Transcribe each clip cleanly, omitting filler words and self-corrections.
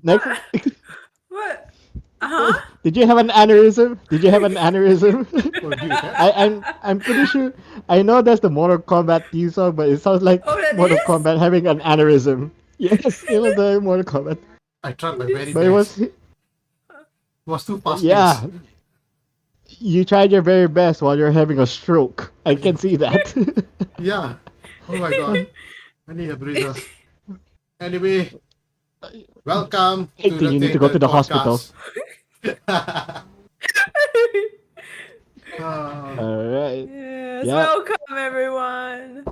Next, What? Uh-huh. did you have an aneurysm? Did you have an aneurysm? Oh, dude, I'm pretty sure. I know that's the Mortal Kombat theme song, but it sounds like Oh, that Mortal is? Kombat having an aneurysm. Yes, it was the Mortal Kombat, I tried my very but it best. was It was too fast yeah. paced. You tried your very best while you're having a stroke. I can see that. Yeah. Oh my god. I need a breather. Anyway, welcome I to think the you need to go to Tainted the hospital. Podcast. Uh, All right. Yes, Yeah. welcome everyone.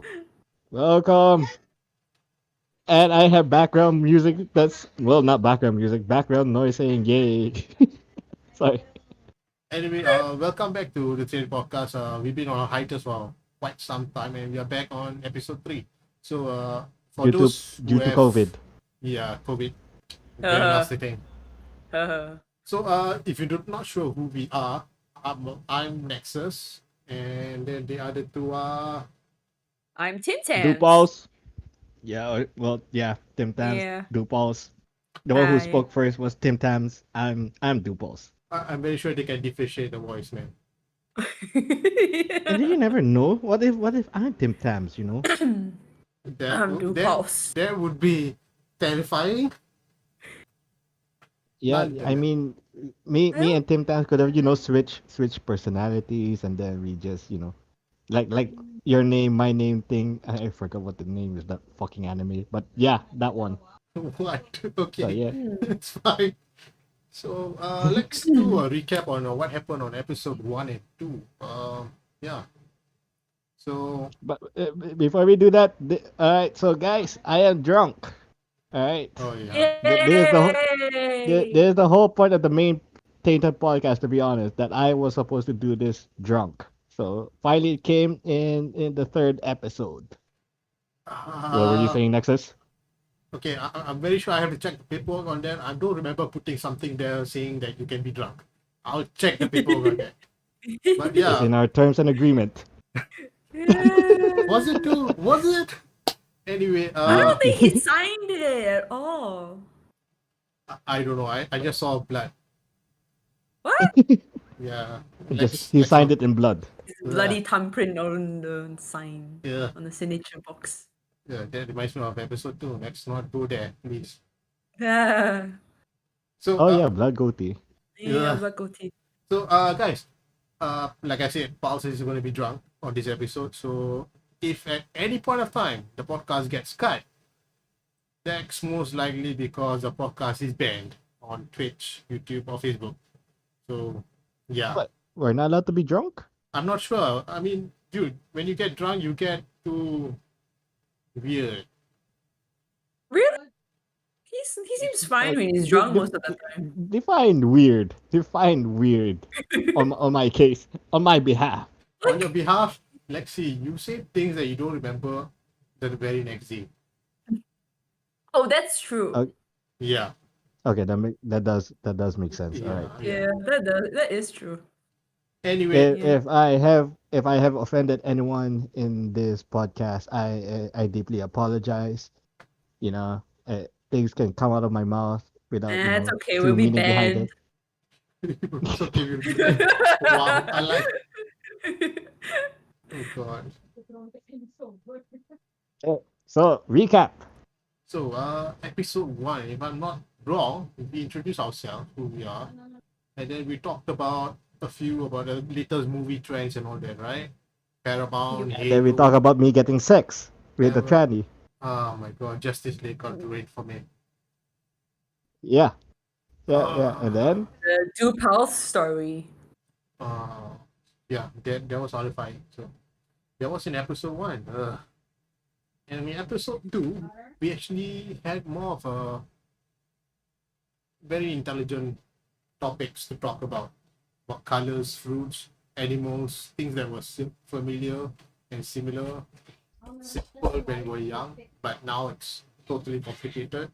Welcome. And I have background music. That's well, not background music. Background noise saying "yay." Sorry. anyway, welcome back to the Tainted Podcast. We've been on a hiatus for quite some time, and we are back on episode 3. So, for Due to those who due to have, COVID. yeah, COVID, very nasty thing. So, if you're not sure who we are, I'm Nexus, and then the other two are. I'm Tim Tams. Dupals. Yeah. Well, yeah. Tim Tams. Yeah. Dupals. The one who Hi. spoke first was Tim Tams. I'm Dupals. I'm very sure they can differentiate the voice, man. And you never know. What if I'm Tim Tams? You know. I'm Dupals. That would be terrifying. Yeah. Not I that. mean, me and Tim Tams could have switch personalities, and then we just like your name, my name thing. I forgot what the name is. That fucking anime. But yeah, that one. What? So Okay, yeah. it's fine. So let's do a recap on what happened on episode 1 and 2. Yeah. So But before we do that, all right. So guys, I am drunk. All right. oh yeah. There's the Yay! there's the whole point of the main Tainted podcast. To be honest, that I was supposed to do this drunk. So finally, it came in the third episode. What were you saying, Nexus? Okay, I'm very sure I have to check the paperwork on that. I don't remember putting something there saying that you can be drunk. I'll check the paperwork on that. But It's yeah, in our terms and agreement. was it too? Was it? Anyway, I don't think he signed it at all. I don't know. I just saw blood. What? Yeah. He signed it in blood. Bloody thumbprint on the sign, Yeah. on the signature box. Yeah, that reminds me of episode 2. Let's not go there, please. Yeah. So, Oh yeah, blood goatee. Yeah, Yeah. Black Goatee. So, guys, like I said, Pulse is going to be drunk on this episode. So, if at any point of time the podcast gets cut, that's most likely because the podcast is banned on Twitch, YouTube, or Facebook. So, yeah. What? We're not allowed to be drunk? I'm not sure. I mean, dude, when you get drunk, you get too weird. Really? He seems fine when he's drunk most of the time. Define weird. Define weird. on my case. On my behalf. On your behalf, Lexi, you say things that you don't remember the very next day. Oh, that's true. Yeah. Okay, that does make sense. All right. Yeah, that is true. Anyway, If I have offended anyone in this podcast, I deeply apologize. You know, things can come out of my mouth without It's okay. true We'll be meaning behind banned. it. it's okay. We'll be back. Wow, I like. Oh god. So recap. So, episode 1, if I'm not wrong, we introduced ourselves, who we are, and then we talked about a few about the latest movie trends and all that, right? Paramount. And then we talk about me getting sex with a tranny. Oh my god, Justice League got to wait for me. Yeah. And then The Do Pulse story. Yeah, that was horrifying. So that was in episode 1. And in episode 2, we actually had more of a very intelligent topics to talk about colors, fruits, animals, things that were familiar and similar, simple when we were young, but now it's totally complicated.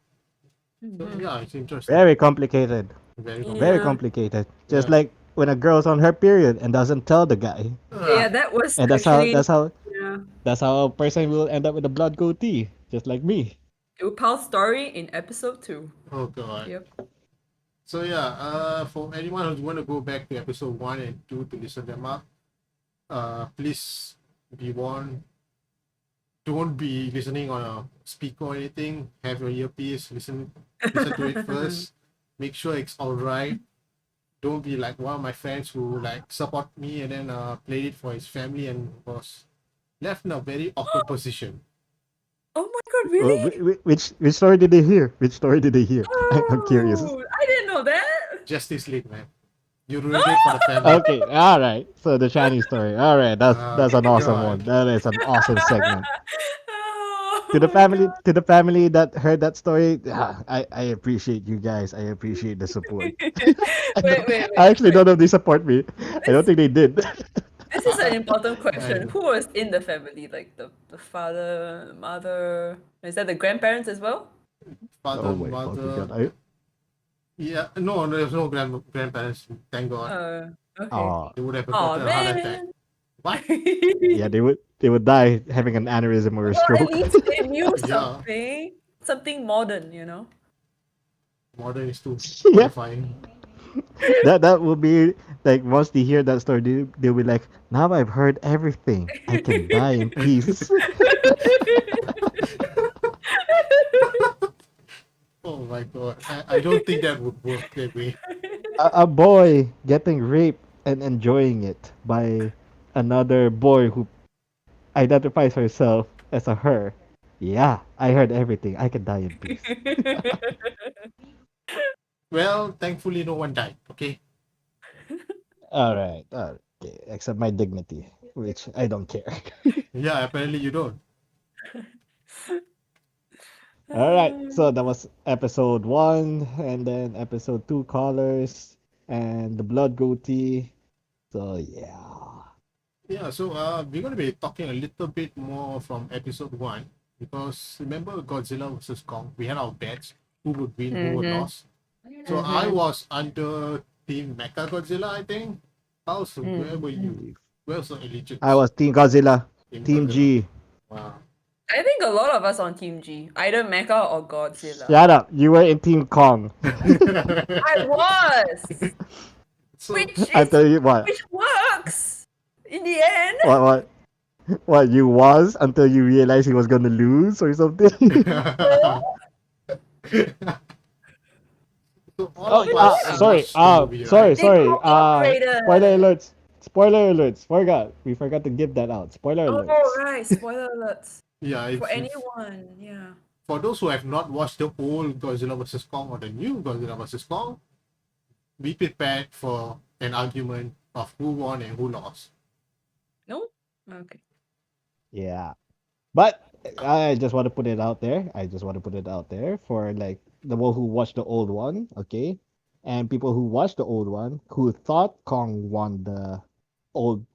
So yeah, it's interesting. Very complicated. Very Very Yeah. complicated. complicated. Just Yeah. like when a girl's on her period and doesn't tell the guy. Yeah, that was And actually yeah. that's how a person will end up with a blood goatee, just like me. Upal's story in episode 2. Oh god. Yep. So yeah, for anyone who's want to go back to episode 1 and 2 to listen them up, please be warned. Don't be listening on a speaker or anything. Have your earpiece. Listen to it first. Make sure it's all right. Don't be like one of my friends who like support me and then played it for his family and was left in a very awkward position. Oh my god, really? Which story did they hear? Which story did they hear? I'm curious. Oh, I didn't know that. Justice League, man. You ruined it for the family. Okay, all right. So the Chinese story. All right, that's an awesome God. one. That is an awesome segment. Oh To the my family, God. to the family that heard that story, I appreciate you guys. I appreciate the support. I actually don't know if they support me. I don't think they did. This is an important question. I- Who was in the family? Like the father, the mother? Is that the grandparents as well? Father, Oh my fucking mother. god! Yeah, no, there's no grandparents. Thank God. Okay. They would have Oh got a heart attack. man. What? Yeah, they would die having an aneurysm or a Well, at stroke. least they knew Yeah. something modern, you know. Modern is too Yeah. horrifying. That will be like once they hear that story, they'll be like, now I've heard everything. I can die in peace. Oh my God. I don't think that would work that way. A boy getting raped and enjoying it by another boy who identifies herself as a her. Yeah, I heard everything. I can die in peace. Well, thankfully no one died, okay? All right. Okay. Except my dignity, which I don't care. Yeah, apparently you don't. All right. So that was episode 1, and then episode 2, colors, and the blood goatee. So yeah. Yeah, so we're going to be talking a little bit more from episode 1 because remember Godzilla versus Kong? We had our bets who would win, who would lose. So I was under Team Mecha Godzilla, I think. Also, where were you? Where's the allegiance? I was Team Godzilla, Team Godzilla. G. Wow. I think a lot of us on Team G, either Mecha or Godzilla. Shut up. You were in Team Kong. I was, So, I tell you what. which works in the end. What you was until you realized he was gonna lose or something? so all of Oh, us sorry. watched the movie, Sorry, right? sorry. cooperated. Spoiler alerts. Spoiler alerts. We forgot to give that out. Spoiler alerts. Oh right, spoiler alerts Yeah, for it's, anyone. Yeah. for those who have not watched the old Godzilla vs. Kong or the new Godzilla vs. Kong, be prepared for an argument of who won and who lost. No. Okay. Yeah. But I just want to put it out there. For like the one who watched the old one, okay? And people who watched the old one who thought Kong won the old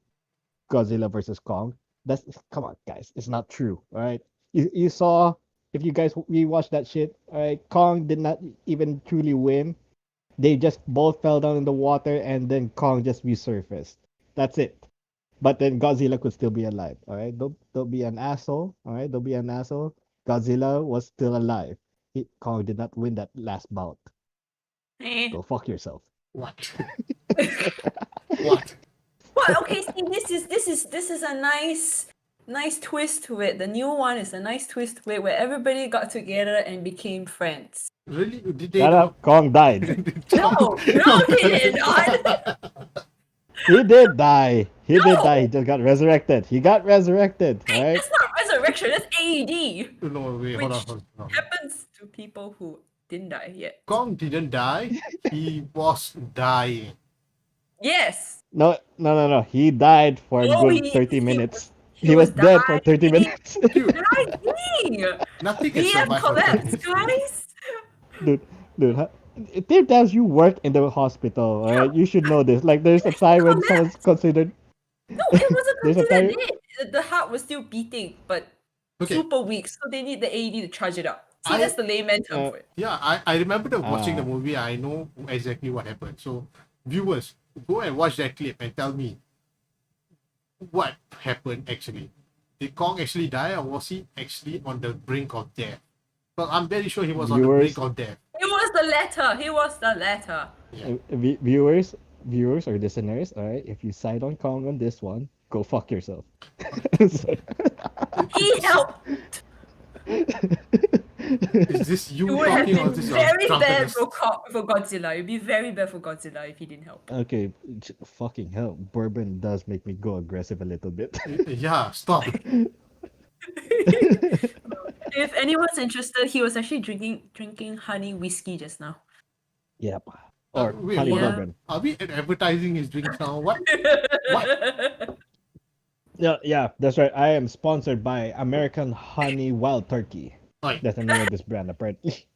Godzilla versus Kong. That's come on, guys. It's not true. All right. You saw if you guys rewatched that shit. All right. Kong did not even truly win. They just both fell down in the water and then Kong just resurfaced. That's it. But then Godzilla could still be alive. All right. Don't be an asshole. All right. Don't be an asshole. Godzilla was still alive. Kong did not win that last bout. Eh. Go fuck yourself. What? What? Well, okay. See, this is a nice twist to it. The new one is a nice twist to it where everybody got together and became friends. Really? Did they Shut not? up. Kong died. No, he did not. He did die. He did No. die. He just got resurrected. He got resurrected. All Hey, right. that's not resurrection. That's AED. No, wait, hold on, hold on. Happens to people who didn't die yet. Kong didn't die. He was dying. Yes. No. He died for a Oh, good 30 he was minutes. he He was was dead for 30 dying. minutes. Dude, Dying. nothing can BM survive for 30 collapsed, minutes. guys. dude, dude. There times you work in the hospital, Yeah, alright? You should know this. Like, there's a he time when someone's collapsed. considered. No, it wasn't There's a considered time. dead. The heart was still beating, but Okay, super weak, so they need the AED to charge it up. See, I that's the layman term Uh, for it. yeah, I remember watching the uh, movie. I know exactly what happened. So, viewers, go and watch that clip and tell me what happened actually. Did Kong actually die, or was he actually on the brink of death? Well, I'm very sure he was on the brink viewers, of death. He was the latter. He was the latter. Yeah. viewers or listeners, alright? If you side on Kong on this one, go fuck yourself. So- He helped. Is this It you would have talking, or been is this your very bad drunkenness? for Godzilla. It'd be very bad for Godzilla if he didn't help. Okay, fucking hell. Bourbon does make me go aggressive a little bit. Yeah, stop. If anyone's interested, he was actually drinking honey whiskey just now. Yep. Or Wait, honey hold on. bourbon. Are we advertising his drinks now? What? What? Yeah, that's right. I am sponsored by American Honey Wild Turkey. Like, That's the name of this brand, apparently.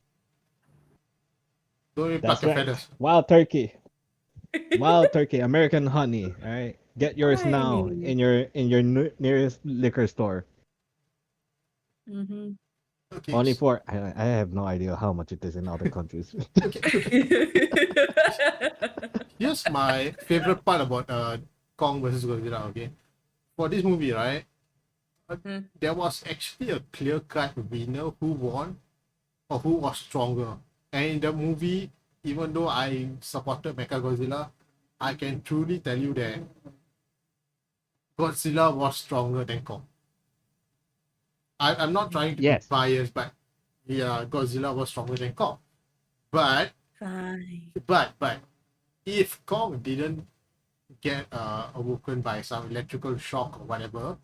don't even That's pluck your right. feathers. Wild Turkey. Wild Turkey, American Honey. All right, get yours now Hey. in your nearest liquor store. Mm-hmm. Okay. Only for I have no idea how much it is in other countries. Here's my favorite part about Kong versus Godzilla. Okay, for this movie, right, Mm. there was actually a clear-cut winner who won or who was stronger. And in the movie, even though I supported Mechagodzilla, I can truly tell you that Godzilla was stronger than Kong. I'm not trying to Yes. be biased, but yeah, Godzilla was stronger than Kong. But Fine. but if Kong didn't get awoken by some electrical shock or whatever,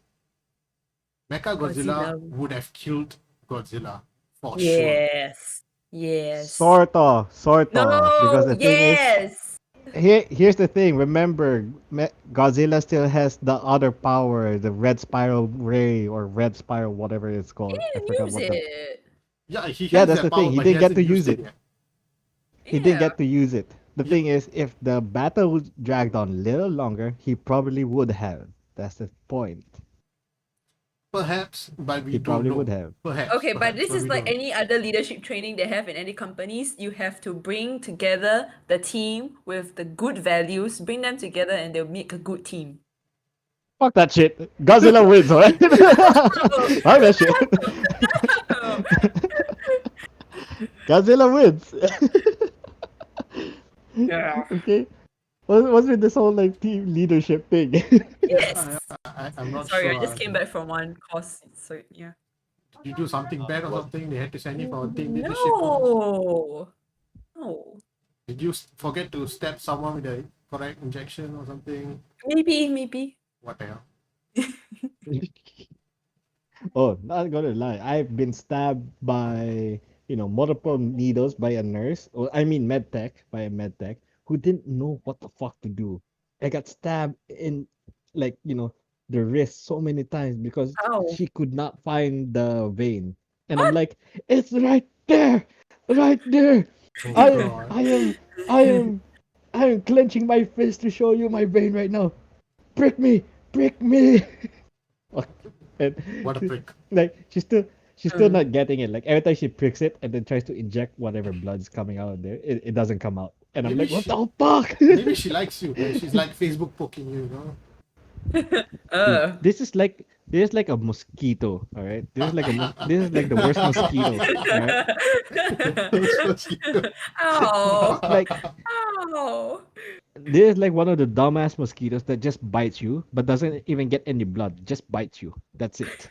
Mechagodzilla Godzilla. would have killed Godzilla for sure. Yes. Yes. Sort of. Because No. the thing is, Yes. here's the thing. Remember, Godzilla still has the other power, the red spiral ray or red spiral, whatever it's He called. I didn't forgot use what the. it. Yeah, he Yeah, has that's that the thing. power, He but he didn't get hasn't to used use it it. yet. He didn't Yeah. get to use it. The thing is, if the battle was dragged on a little longer, he probably would have. That's the point. Perhaps, but we He don't probably know. would have. Perhaps. Okay, but perhaps, this is we like don't. any other leadership training they have in any companies. You have to bring together the team with the good values, bring them together, and they'll make a good team. Fuck that shit. Godzilla wins, alright? Fuck that shit. Godzilla wins. Yeah. Okay. What's with this whole like team leadership thing? Yes. I'm not Sorry, sure. I just came back from one course. So yeah. Did you do something bad or something? They had to send you for a team leadership course? No. No. Did you forget to stab someone with the correct injection or something? Maybe. What the hell? Oh, not gonna lie. I've been stabbed by, multiple needles by a nurse. Or I mean medtech by a medtech who didn't know what the fuck to do. I got stabbed in like, the wrist so many times because Ow. she could not find the vein. And I'm What? like, it's right there. Right there. Oh I god. I am clenching my fist to show you my vein right now. Prick me. And What a prick. like she's still not getting it. Like every time she pricks it and then tries to inject whatever blood's coming out of there, it doesn't come out. And I'm Maybe like, what she- the fuck? Maybe she likes you, man. She's like Facebook poking you, you know? Dude, this is like a mosquito, all right? This is like the worst mosquito, all right? Ow. Like Ow. this is like one of the dumbass mosquitoes that just bites you but doesn't even get any blood, just bites you. That's it.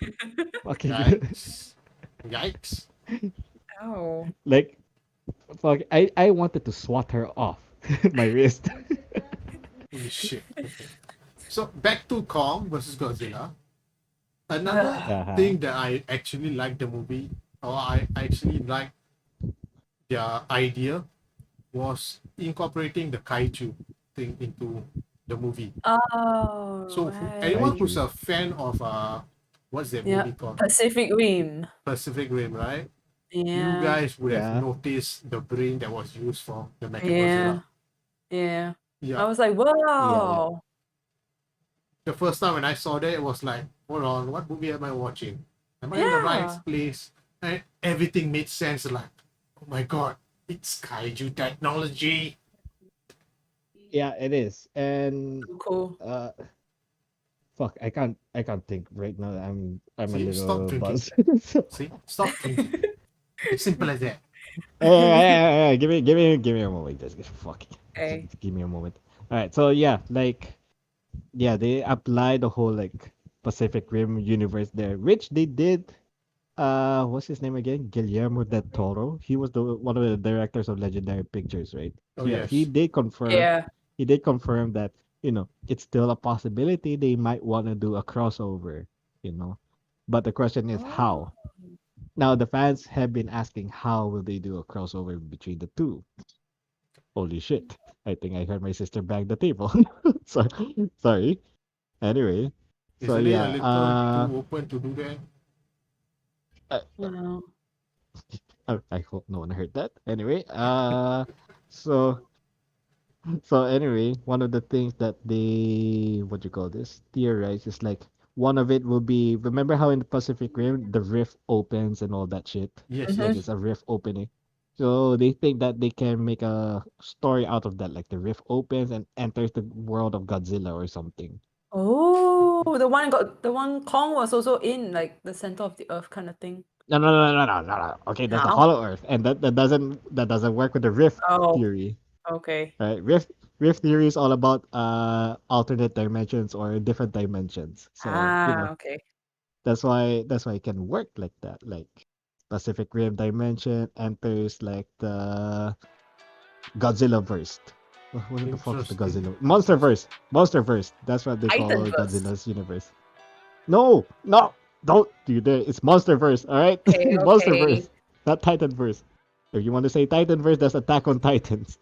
Okay. Yikes. Yikes. Ow. Like fuck, I wanted to swat her off my wrist. Holy shit. Okay. So back to Kong versus Godzilla. Another Uh-huh. thing that I actually like the movie, or I actually like their idea, was incorporating the kaiju thing into the movie. Oh, So Very anyone right. who's true. a fan of what's that Yeah. movie called? Pacific Rim. Pacific Rim, right? You Yeah. guys would have Yeah. noticed the brain that was used for the Mechagodzilla. Yeah. Yeah. I Yeah. was like, Yeah, yeah. wow. The first time when I saw that, it was like, hold on, what movie am I watching? Am I in the right Yeah. place? And everything made sense. Like, oh my god, it's kaiju technology. Yeah, it is. And So cool. uh fuck, I can't think right now. I'm a See, stop little drinking. buzzed. So, See, stop drinking. It's simple as that. give me a moment. Just Okay. give me a moment. All right. So yeah, like yeah, they apply the whole like Pacific Rim universe there, which they did. What's his name again? Guillermo del Toro. He was the one of the directors of Legendary Pictures, right? Oh Yeah, he yes. did confirm. Yeah. He did confirm that it's still a possibility they might want to do a crossover. You know, but the question is Oh. how. Now the fans have been asking how will they do a crossover between the two. Holy shit! I think I heard my sister bang the table. Sorry, sorry. Anyway, so Isn't it a yeah. little too open to do that? Uh, Wow. I hope no one heard that. Anyway, so anyway, one of the things that they what you call this theorize is like one of it will be remember how in the Pacific Rim the rift opens and all that shit. Yes, Like Mm-hmm. it's yes. a rift opening. So they think that they can make a story out of that, like the rift opens and enters the world of Godzilla or something. Oh, the one Kong was also in like the center of the earth kind of thing. No, no, no, no, no, no, no. Okay, that's the Now? Hollow Earth, and that doesn't work with the rift Oh, theory. okay. Right? Rift theory is all about alternate dimensions or different dimensions. So, Okay. that's why it can work like that. Like Pacific Rim dimension enters like the Godzilla verse. What the fuck is the Interesting. Godzilla? Monsterverse. Monsterverse. That's what they call Titanverse. Godzilla's universe. No, no, don't do that. It's Monsterverse, all right? Okay, okay. Monsterverse, not Titanverse. If you want to say Titanverse, that's Attack on Titans.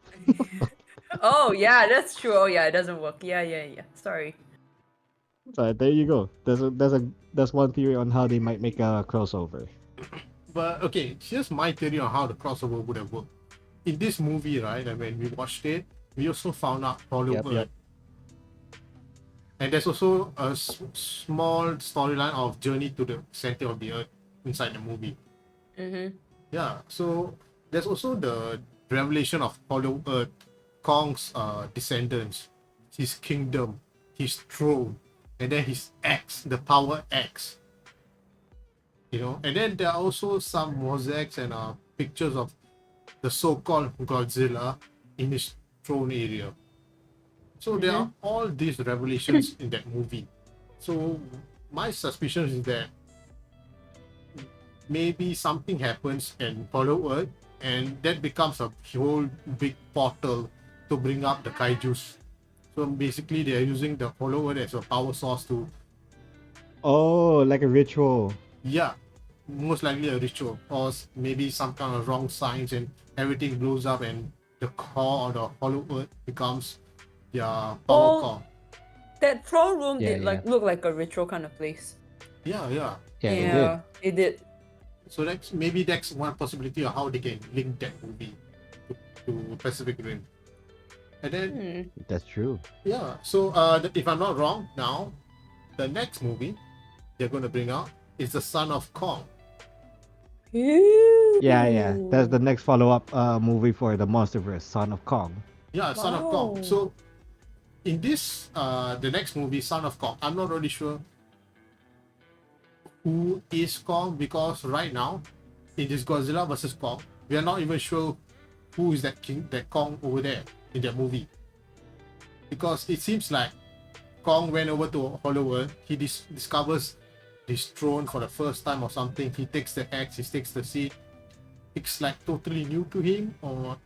Oh yeah, that's true. Oh yeah, it doesn't work. Yeah, yeah, yeah. Sorry. So there you go. That's one theory on how they might make a crossover. But okay, here's my theory on how the crossover would have worked. In this movie, right, and when we watched it, we also found out Yep, Hollywood. yep. And there's also a small storyline of journey to the center of the earth inside the movie. Mm-hmm. Yeah, so there's also the revelation of Hollow Earth, Kong's descendants, his kingdom, his throne, and then his axe, the power axe. And then there are also some mosaics and pictures of the so-called Godzilla in his throne area. So there are Mm-hmm. all these revelations in that movie. So my suspicion is that maybe something happens in Hollow Earth, and that becomes a whole big portal to bring up the kaijus. So basically, they are using the Hollow Earth as a power source to, Oh, like a ritual. yeah, most likely a ritual, or maybe some kind of wrong signs, and everything blows up, and the core or the Hollow Earth becomes their power Oh, core. that throne room Yeah, did yeah. look like a ritual kind of place. Yeah, yeah. Yeah, it did. Yeah, it did. So that's one possibility of how they can link that movie to Pacific Rim. And then Hmm. That's true. yeah, so if I'm not wrong, now the next movie they're going to bring out is the Son of Kong. Yeah, yeah. That's the Ooh. next follow-up movie for the MonsterVerse, Son of Kong. Yeah, Son of Kong. Wow. So in this the next movie, Son of Kong, I'm not really sure who is Kong, because right now in this Godzilla versus Kong, we are not even sure who is that Kong over there in that movie, because it seems like Kong went over to Hollow Earth. He discovers this throne for the first time or something. He takes the axe, he takes the seat. It's like totally new to him, or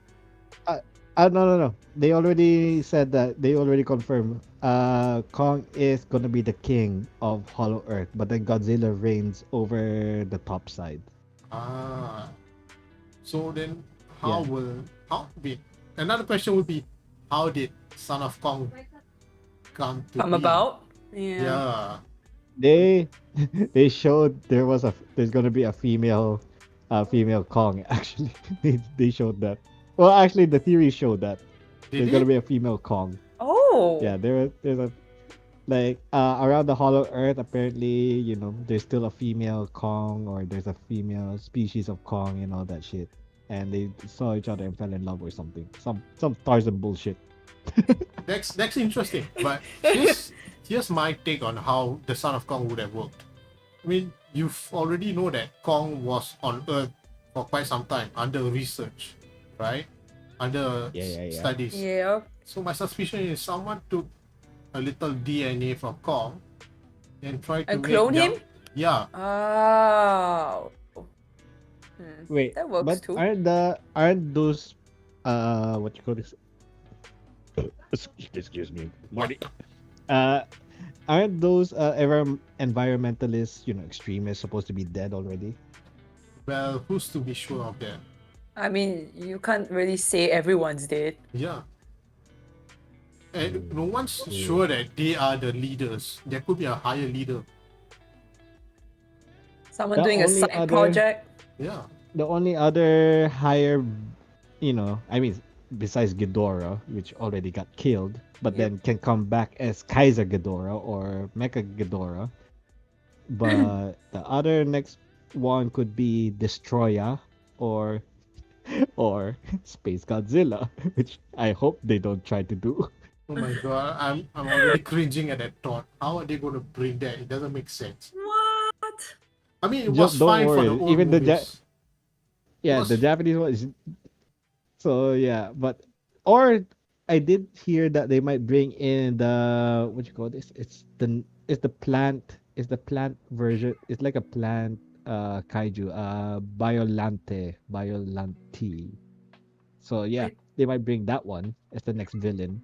No, no, no. They already said that. They already confirmed. Kong is gonna be the king of Hollow Earth, but then Godzilla reigns over the top side. so then Yeah. how wait, another question would be, how did Son of Kong come to Come be? about. Yeah. Yeah. They they showed there's gonna be a female Kong actually. They showed that. Well, actually, the theory showed that Did there's gonna it? be a female Kong. Oh. Yeah, there's a like around the Hollow Earth. Apparently, there's still a female Kong, or there's a female species of Kong and all that shit. And they saw each other and fell in love or something. Some Tarzan bullshit. That's interesting. But here's my take on how the Son of Kong would have worked. I mean, you already know that Kong was on Earth for quite some time under research, right? Under Yeah. studies. Yeah. So my suspicion is someone took a little DNA from Kong and tried to And make clone him? Yeah. Oh. Wait, That works but too. aren't those what you call this? Excuse me, Marty. Uh, aren't those environmentalists, extremists supposed to be dead already? Well, who's to be sure of that? I mean, you can't really say everyone's dead. Yeah. And no one's sure that they are the leaders. There could be a higher leader. Someone The doing a only side other- project. Yeah. The only other higher, I mean, besides Ghidorah, which already got killed, but Yep. then can come back as Kaiser Ghidorah or Mecha Ghidorah. But the other next one could be Destroya or Space Godzilla, which I hope they don't try to do. Oh my god, I'm already cringing at that thought. How are they going to bring that? It doesn't make sense. What? I mean, it Just was don't fine for worry, the old even the movies. Yeah, the Was- Japanese one is. So yeah, but or I did hear that they might bring in the what you call this? It's the plant version. It's like a plant kaiju, Biolante. So yeah, they might bring that one as the next villain.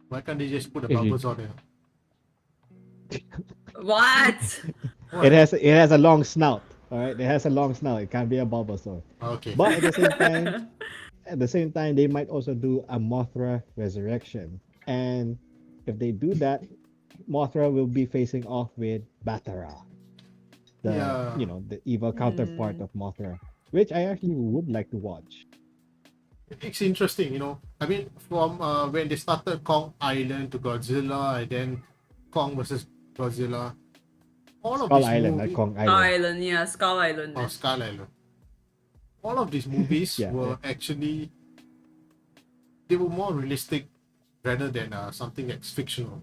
Why can't they just put a If you- Bulbasaur there? What? What? It has a long snout. All right, it has a long snout. It can't be a Bulbasaur. Okay. But at the same time, they might also do a Mothra resurrection. And if they do that, Mothra will be facing off with Batara, Yeah. the evil counterpart of Mothra, which I actually would like to watch. It's interesting, I mean, from when they started Kong Island to Godzilla and then Kong versus Godzilla, all of Skull these Island, movies, not Kong Island. Island, yeah, Skull Island. or Skull Island, all of these movies Yeah, were actually, they were more realistic rather than something that's fictional,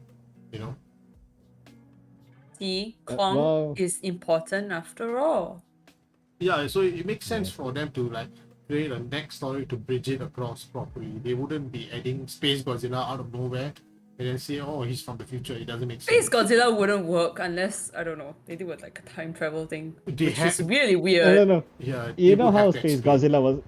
See, Uh, Kong well- is important after all. Yeah, so it makes sense for them to create a next story to bridge it across properly. They wouldn't be adding Space Godzilla out of nowhere and then say, oh, he's from the future. It doesn't make Space sense. Godzilla wouldn't work unless, I don't know, they do it like a time travel thing. They Which is have- really No, weird. no. Yeah, You they know would how have to Space explain. Godzilla was.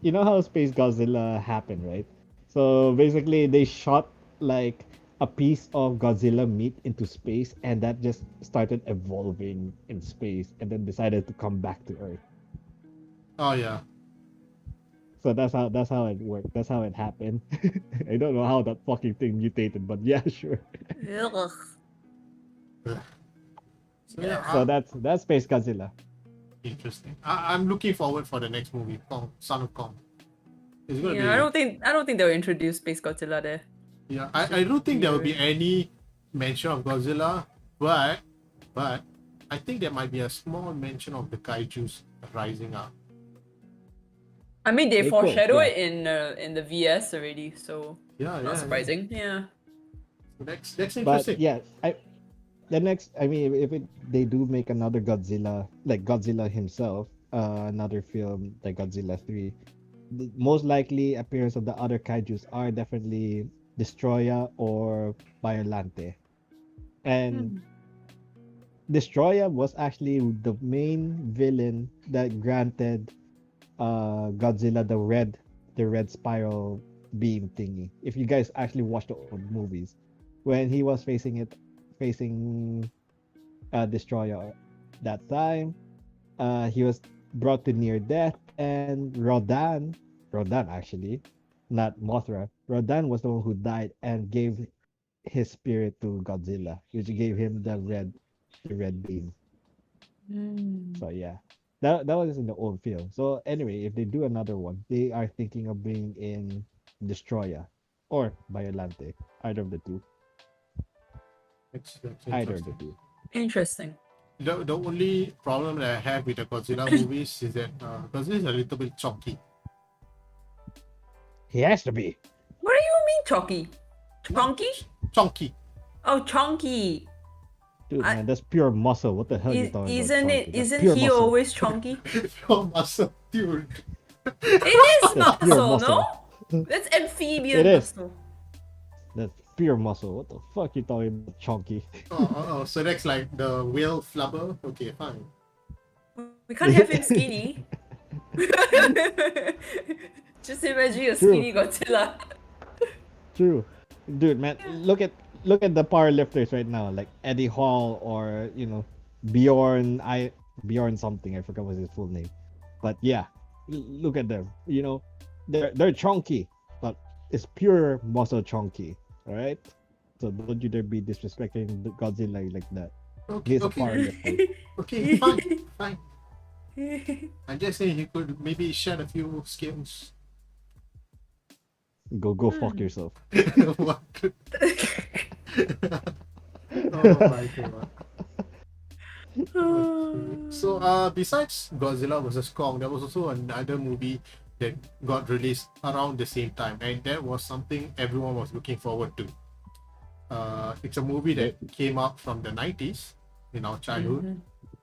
You know how Space Godzilla happened, right? So basically, they shot like a piece of Godzilla meat into space, and that just started evolving in space, and then decided to come back to Earth. Oh yeah. So that's how it worked. That's how it happened. I don't know how that fucking thing mutated, but yeah, sure. Ugh. So yeah, So that's Space Godzilla. interesting. I'm looking forward for the next movie, Kong, Son of Kong. It's gonna be. Yeah, I don't think they'll introduce Space Godzilla there. Yeah, I don't think there will be any mention of Godzilla, but I think there might be a small mention of the kaiju's rising up. I mean, they They could, foreshadow yeah. it in the VS already, so Yeah, not yeah. surprising. Yeah. That's But interesting. yeah, I mean, if they do make another Godzilla, like Godzilla himself, another film like Godzilla 3, the most likely appearance of the other kaijus are definitely Destroya or Biolante. And Destroya was actually the main villain that granted Godzilla the red spiral beam thingy. If you guys actually watch the old movies, when he was facing Destroyer that time, he was brought to near death, and Rodan actually not Mothra. Rodan was the one who died and gave his spirit to Godzilla, which gave him the red beam. Mm. So yeah, that was in the old film. So anyway, if they do another one, they are thinking of bringing in Destroyer or Biolante, either of the two, That's either of the interesting. two. Interesting. The only problem that I have with the Godzilla movies is that Godzilla is a little bit chunky. He has to be. What do you mean, chalky? Chunky? Chunky. Oh, chunky. Dude, I- man, that's pure muscle. What the hell are you talking about? Isn't it? Chunky? That's Isn't pure he muscle. always chunky? Pure muscle, dude. It is That's pure muscle, muscle. no? That's amphibian It is. muscle. That's pure muscle. What the fuck you talking about, chunky? So that's like the whale flubber. Okay, fine. We can't have him skinny. Just imagine a True. skinny Godzilla. True, dude, man. Look at the power lifters right now, like Eddie Hall or Bjorn. Bjorn something. I forgot what his full name, but yeah, look at them. They're chunky, but it's pure muscle chunky. All right. So don't you dare be disrespecting the Godzilla like that. Okay, He's a power lifter. okay, fine. I'm just saying he could maybe shed a few skins. Go fuck yourself. What? Oh my god. So besides Godzilla vs Kong, there was also another movie that got released around the same time, and that was something everyone was looking forward to. It's a movie that came out from the 90s in our childhood,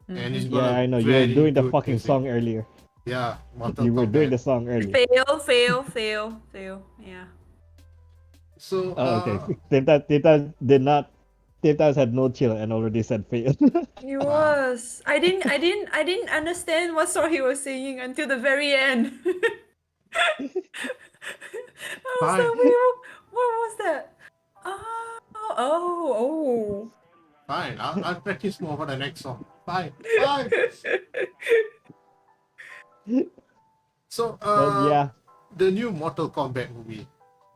and it's got Yeah, a I know. You were very doing the good fucking music. song earlier. Yeah, Mortal You were doing the Kombat. song earlier. fail. Yeah. So Oh, okay. Tip had no chill and already said fail. He was. I didn't understand what song he was singing until the very end. I was Fine. like, wait, what was that? Oh. fine, I'll practice more for the next song. Fine. So But yeah, the new Mortal Kombat movie,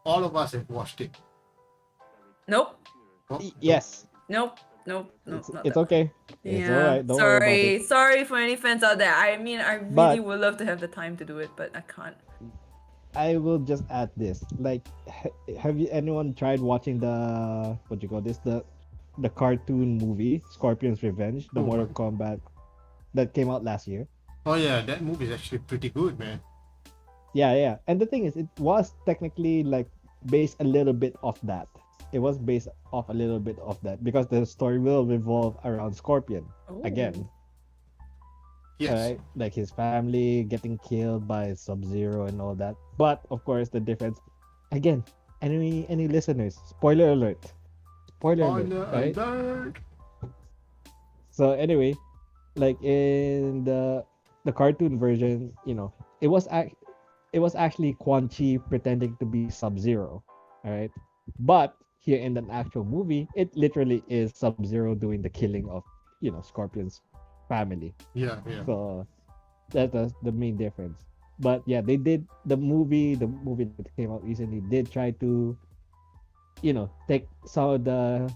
all of us have watched it. Nope. Oh, yes. Nope. Not It's that. okay. It's Yeah. alright. Don't worry about it. Sorry for any fans out there. I mean, I really But- would love to have the time to do it, but I can't. I will just add this. Like, have you anyone tried watching the what you call this the cartoon movie Scorpion's Revenge, the Oh Mortal my. Kombat that came out last year? Oh yeah, that movie is actually pretty good, man. Yeah. And the thing is, it was technically like based a little bit off that. It was based off a little bit of that because the story will revolve around Scorpion again. Ooh. Yes. Right? Like his family getting killed by Sub-Zero and all that. But of course, the difference again. Any listeners? Spoiler alert! Spoiler Spoiler alert! Right? alert. So anyway, like in the cartoon version, it was actually Quan Chi pretending to be Sub-Zero, all right? But here in the actual movie, it literally is Sub-Zero doing the killing of, Scorpion's family. Yeah. So that's the main difference. But yeah, they did the movie that came out recently did try to, take some of the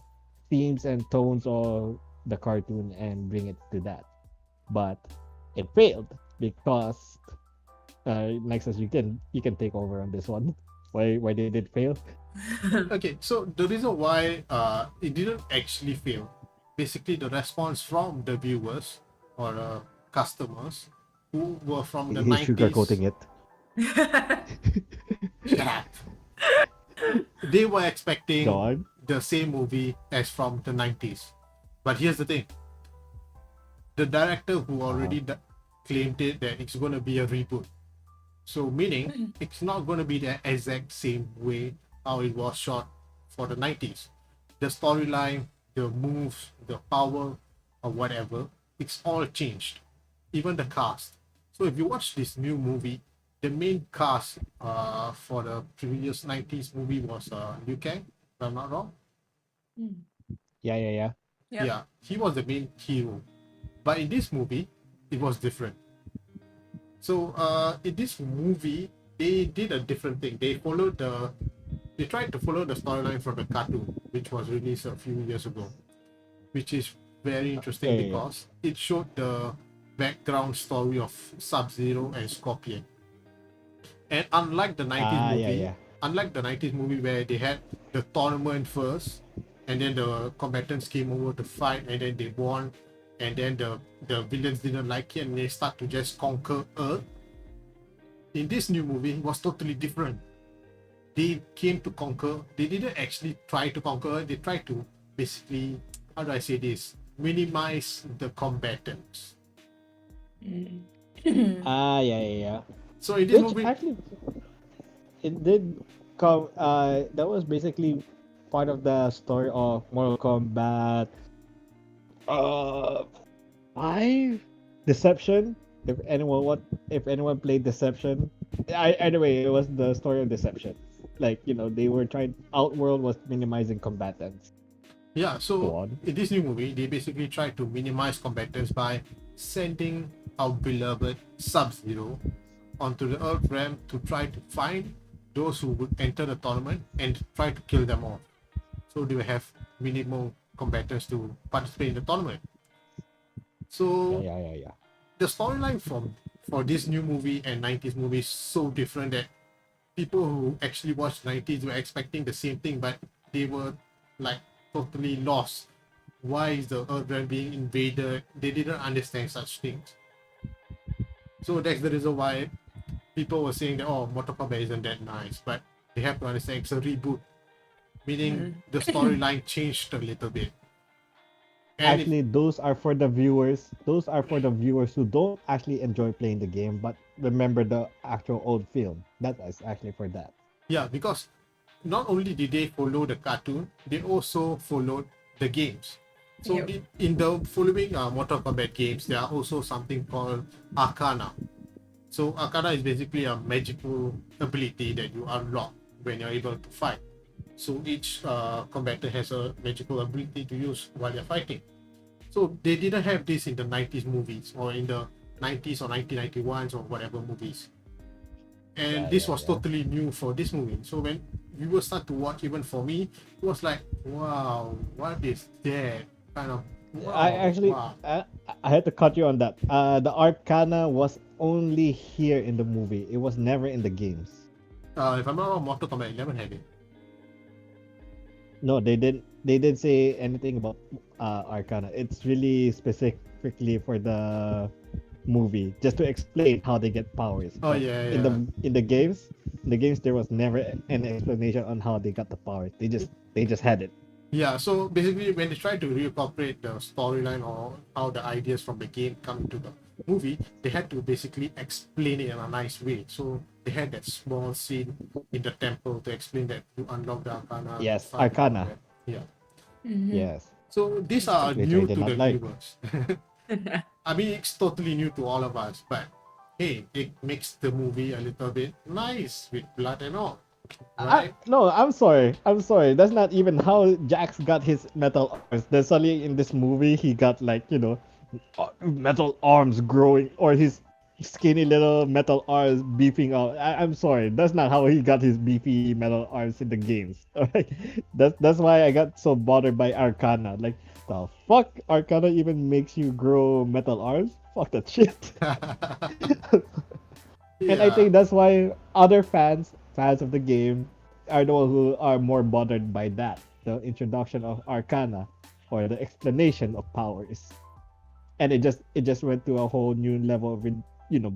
themes and tones of the cartoon and bring it to that. But it failed because Nexus, you can take over on this one. Why did it fail? Okay, so the reason why it didn't actually fail, basically the response from the viewers or customers who were from the He's 90s. sugarcoating it. Shut up. They were expecting Go on. the same movie as from the 90s. But here's the thing. The director who already claimed it that it's going to be a reboot. So meaning it's not going to be the exact same way how it was shot for the 90s. The storyline, the moves, the power or whatever, it's all changed. Even the cast. So if you watch this new movie, the main cast for the previous 90s movie was Liu Kang, if I'm not wrong. Yeah. Yep. Yeah, he was the main hero. But in this movie, it was different. So in this movie, they did a different thing. They tried to follow the storyline from the cartoon, which was released a few years ago, which is very interesting Yeah. because it showed the background story of Sub-Zero and Scorpion. And Yeah. unlike the 90s movie where they had the tournament first, and then the combatants came over to fight, and then they won, and then the villains didn't like it, and they start to just conquer Earth. In this new movie, it was totally different. They came to conquer. They didn't actually try to conquer. They tried to basically, how do I say this? Minimize the combatants. Yeah. So in this Which movie, actually, it did come. That was basically part of the story of Mortal Kombat. Uh, 5 Deception. If anyone played Deception, anyway, it was the story of Deception. Like they were trying. Outworld was minimizing combatants. yeah. Go So on. in this new movie, they basically try to minimize combatants by sending our beloved Sub-Zero onto the Earth realm to try to find those who would enter the tournament and try to kill them all. So they will have minimal combatants to participate in the tournament. So Yeah. the storyline for this new movie and 90s movie is so different that people who actually watched 90s were expecting the same thing, but they were like totally lost. Why is the Earth realm being invaded? They didn't understand such things. So that's the reason why people were saying that, oh, Mortal Kombat isn't that nice, but they have to understand it's a reboot, meaning the storyline changed a little bit. And Actually, those are for the viewers. Those are for the viewers who don't actually enjoy playing the game, but remember the actual old film. That is actually for that. yeah, because not only did they follow the cartoon, they also followed the games. So Yep. in the following Mortal Kombat games, there are also something called Arcana. So Arcana is basically a magical ability that you unlock when you're able to fight. So each combatant has a magical ability to use while you're fighting. So they didn't have this in the 90s movies or in the 90s or 1991s or whatever movies. And this was totally new for this movie. So when viewers start to watch, even for me, it was like, wow, what is that? Kind of, wow. I had to cut you on that. The Arcana was only here in the movie. It was never in the games. If I'm not wrong, Mortal Kombat 11 had it. No, they didn't. They didn't say anything about Arcana. It's really specifically for the movie, just to explain how they get powers. Oh But yeah, in yeah. the games, there was never an explanation on how they got the powers. They just had it. Yeah, so basically when they try to reincorporate the storyline or how the ideas from the game come into the movie, they had to basically explain it in a nice way. So they had that small scene in the temple to explain that you unlock the Arcana. Yes, fight and all Arcana. that. Yeah. Yes, So these are which I new did to not the like. viewers. I mean, it's totally new to all of us, but hey, it makes the movie a little bit nice with blood and all, right? No, I'm sorry. I'm sorry. That's not even how Jax got his metal arms. There's only in this movie he got metal arms growing, or his skinny little metal arms beefing out. I'm sorry. That's not how he got his beefy metal arms in the games. Alright, that's why I got so bothered by Arcana. Like the fuck, Arcana even makes you grow metal arms? Fuck that shit. And I Yeah. think that's why other fans of the game, are the ones who are more bothered by that, the introduction of Arcana, or the explanation of powers. And it just went to a whole new level of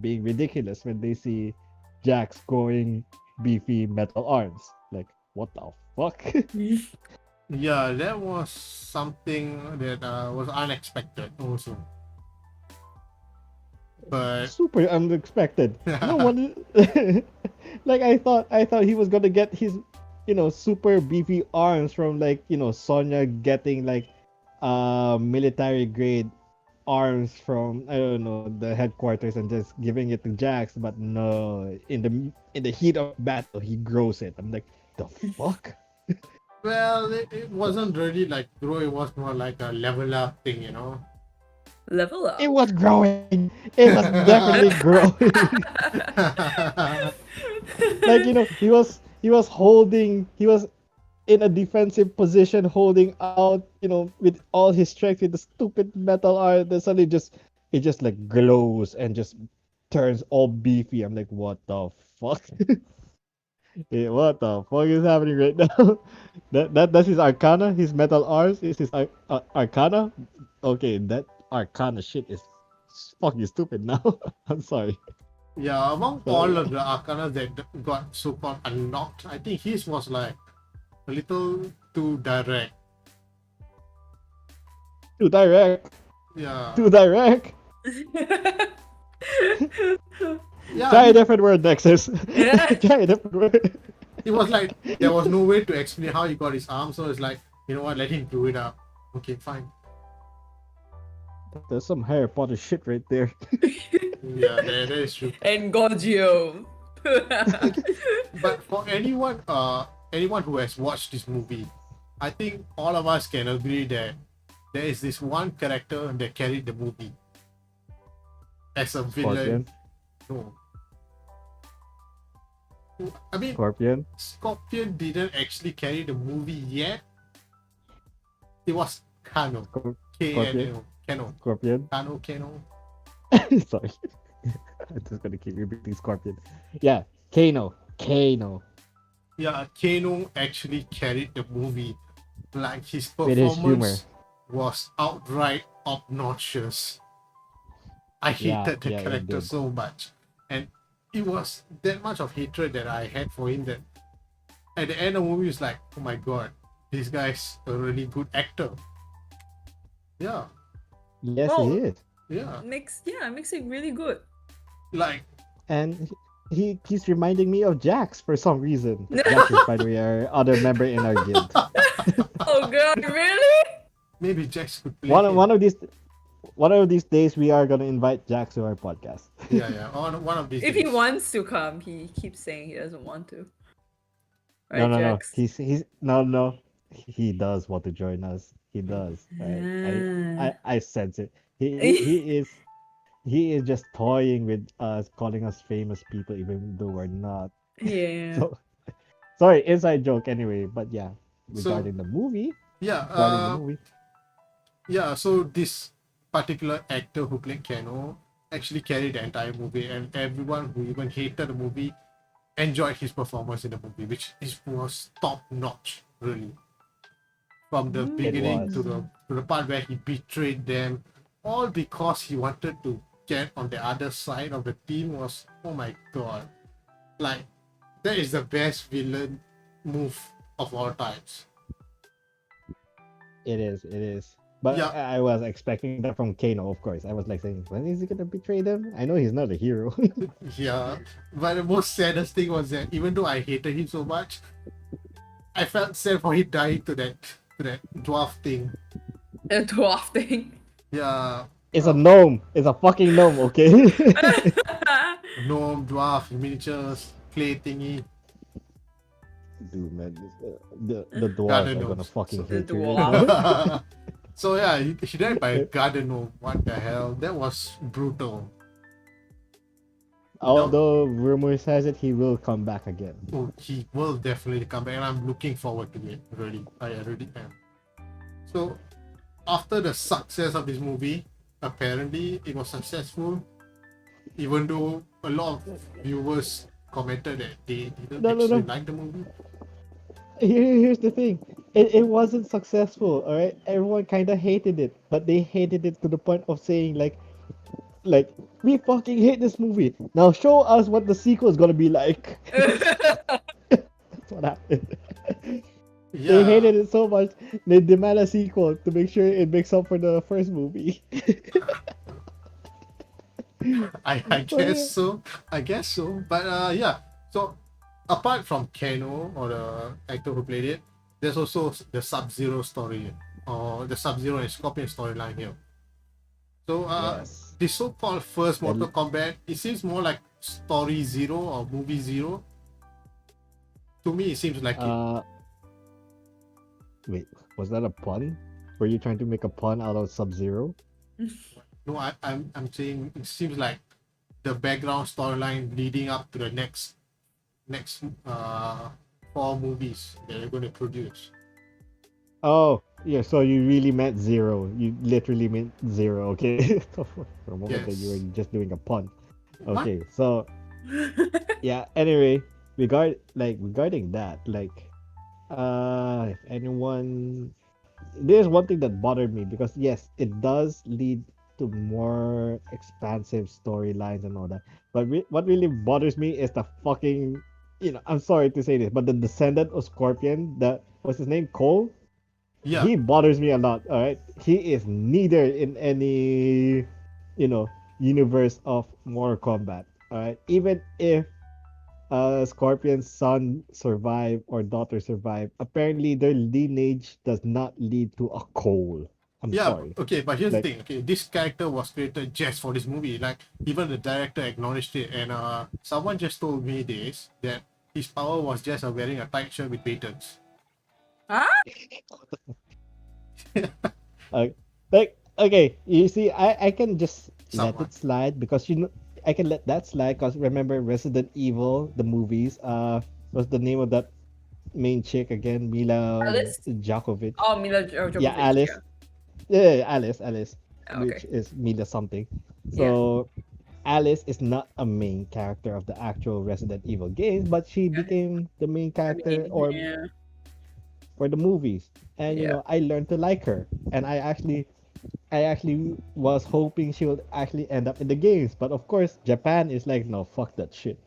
being ridiculous when they see Jax growing beefy metal arms. Like what the fuck? Yeah, that was something that was unexpected also. But Super unexpected. No one like I thought he was gonna get his super beefy arms from Sonya getting military grade arms from I don't know the headquarters and just giving it to Jax, but no, in the heat of battle he grows it. I'm like, the fuck? well, it wasn't really like grow. It was more like a level up thing, you know. Level up. It was growing. It was definitely growing. Like, he was in a defensive position, holding out, with all his strength, with the stupid metal art. Then suddenly it just like glows and just turns all beefy. I'm like, what the fuck? What the fuck is happening right now? That's his arcana. His metal arts is his arcana. Okay, that arcana shit is fucking stupid now. I'm sorry. Yeah, among So, all of the arcanas that got so-called unlocked, I think his was like a little too direct. too direct. Yeah. Too direct. Yeah, Try a different word, Nexus. Yeah. Try a different word. it was like there was no way to explain how he got his arm, so it's like, you know what, let him do it up. Okay, fine. There's some Harry Potter shit right there. Yeah, that is true. And Gorgio. But for anyone who has watched this movie, I think all of us can agree that there is this one character that carried the movie as a villain. Scorpion. No. I mean, Scorpion. Scorpion didn't actually carry the movie yet. It was Kano. K-N-O. Kano. Scorpion. Kano. Sorry. I'm just gonna keep repeating Scorpion. Yeah, Kano. Yeah, Kano actually carried the movie. Like his With his humor. performance was outright obnoxious. I Yeah, hated the yeah, it character did. so much. And it was that much of hatred that I had for him that at the end of the movie it's like, oh my god, this guy's a really good actor. Yeah, Yes, Oh. he is. yeah. makes it really good. Like, And he's reminding me of Jax for some reason. Jax is, by the way, our other member in our guild. Oh god, really? maybe Jax could play One him. one of these days we are gonna invite Jax to our podcast. Yeah. One of these If he days. wants to come, he keeps saying he doesn't want to. Right, No. Jax? He's no. He does want to join us. He does. Right? I sense it. He is just toying with us, calling us famous people, even though we're not. Yeah. So sorry, inside joke anyway. But yeah, So, regarding the movie, Yeah, yeah, so this particular actor who played Kano actually carried the entire movie, and everyone who even hated the movie enjoyed his performance in the movie, which was top notch, really. From the beginning was. to the part where he betrayed them, all because he wanted to get on the other side of the team was, oh my god, like that is the best villain move of all times. It is. But Yeah. I was expecting that from Kano, of course. I was like saying, when is he gonna betray them? I know he's not a hero. Yeah, but the most saddest thing was that even though I hated him so much, I felt sad for him dying to that dwarf thing. A dwarf thing. Yeah, It's a gnome. It's a fucking gnome, okay? gnome, dwarf, miniatures, clay thingy. Dude, man, the dwarves Garden are gonna gnomes. fucking The hate you. dwarf. So yeah, he died by a garden gnome. What the hell? That was brutal. Although rumors has it he will come back again. Oh, he will definitely come back, and I'm looking forward to it. Really, I already am. So, after the success of this movie, apparently it was successful, even though a lot of viewers commented that they didn't No. actually like the movie. Here's the thing. It wasn't successful, alright? Everyone kinda hated it. But they hated it to the point of saying like we fucking hate this movie. Now show us what the sequel is gonna be like. That's what happened. Yeah, They hated it so much, they demand a sequel to make sure it makes up for the first movie. I guess so. I guess so. But yeah. So apart from Kano or the actor who played it, there's also the Sub-Zero story or the Sub-Zero and Scorpion storyline here. So Yes. the so-called first Mortal Kombat, it seems more like Story Zero or Movie Zero. To me, it seems like it. Wait, was that a pun? Were you trying to make a pun out of Sub-Zero? No, I'm saying it seems like the background storyline leading up to the next next 4 movies that they're going to produce. Oh, yeah. So you really meant zero. You literally meant zero. Okay. So for a moment that you were Yes. just doing a pun. What? Okay. So yeah. Anyway, regarding that, if anyone, there's one thing that bothered me because yes, it does lead to more expansive storylines and all that. But what really bothers me is the fucking, I'm sorry to say this, but the descendant of Scorpion, the what's his name, Cole, Yeah. he bothers me a lot. All right, he is neither in any, you know, universe of Mortal Kombat. All right, even if Scorpion's son survive or daughter survive, apparently their lineage does not lead to a Cole. I'm Yeah, sorry. okay, but here's the Like, thing. Okay, this character was created just for this movie. Like, even the director acknowledged it, and someone just told me this that his power was just wearing a tight shirt with buttons. Huh? uh, okay, you see, I can just let Someone. it slide because I can let that slide because remember Resident Evil, the movies. What's the name of that main chick again? Mila Alice? Djokovic. Oh, Mila Yeah, Jovovich. Alice. Yeah. Yeah, Alice, which Okay. is Mila something. Yeah. So Alice is not a main character of the actual Resident Evil games, but she Yeah. became the main I character mean, or yeah. for the movies. And Yeah. I learned to like her. And I actually was hoping she would actually end up in the games. But of course, Japan is like, no, fuck that shit.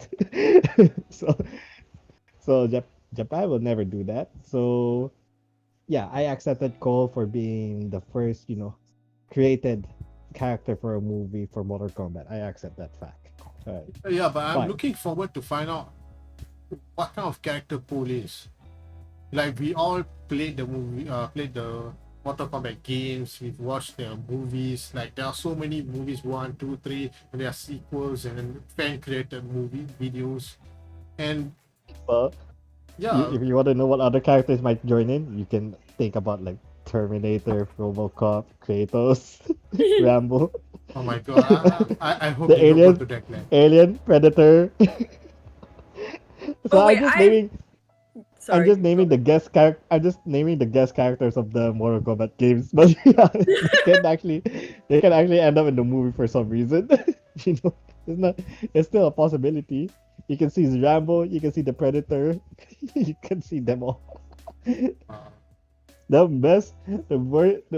so Japan will never do that. So yeah, I accepted Cole for being the first, created character for a movie for Mortal Kombat. I accept that fact. Alright, Yeah, but I'm fine. looking forward to find out what kind of character Cole is. Like, we all played the movie, played the Mortal Kombat games. We've watched their movies. Like, there are so many movies, one, two, three, and there are sequels and then fan created movie videos. And Well, yeah, if you want to know what other characters might join in, you can think about like Terminator, RoboCop, Kratos, Rambo, oh my god, I hope the they don't go Alien, to that plan. Predator. So Oh wait, I'm sorry. just naming the guest character. I'm just naming the guest characters of the Mortal Kombat games, but yeah, they can actually end up in the movie for some reason. you know, it's not. It's still a possibility. You can see Rambo. You can see the Predator. you can see them all. Uh, The best, the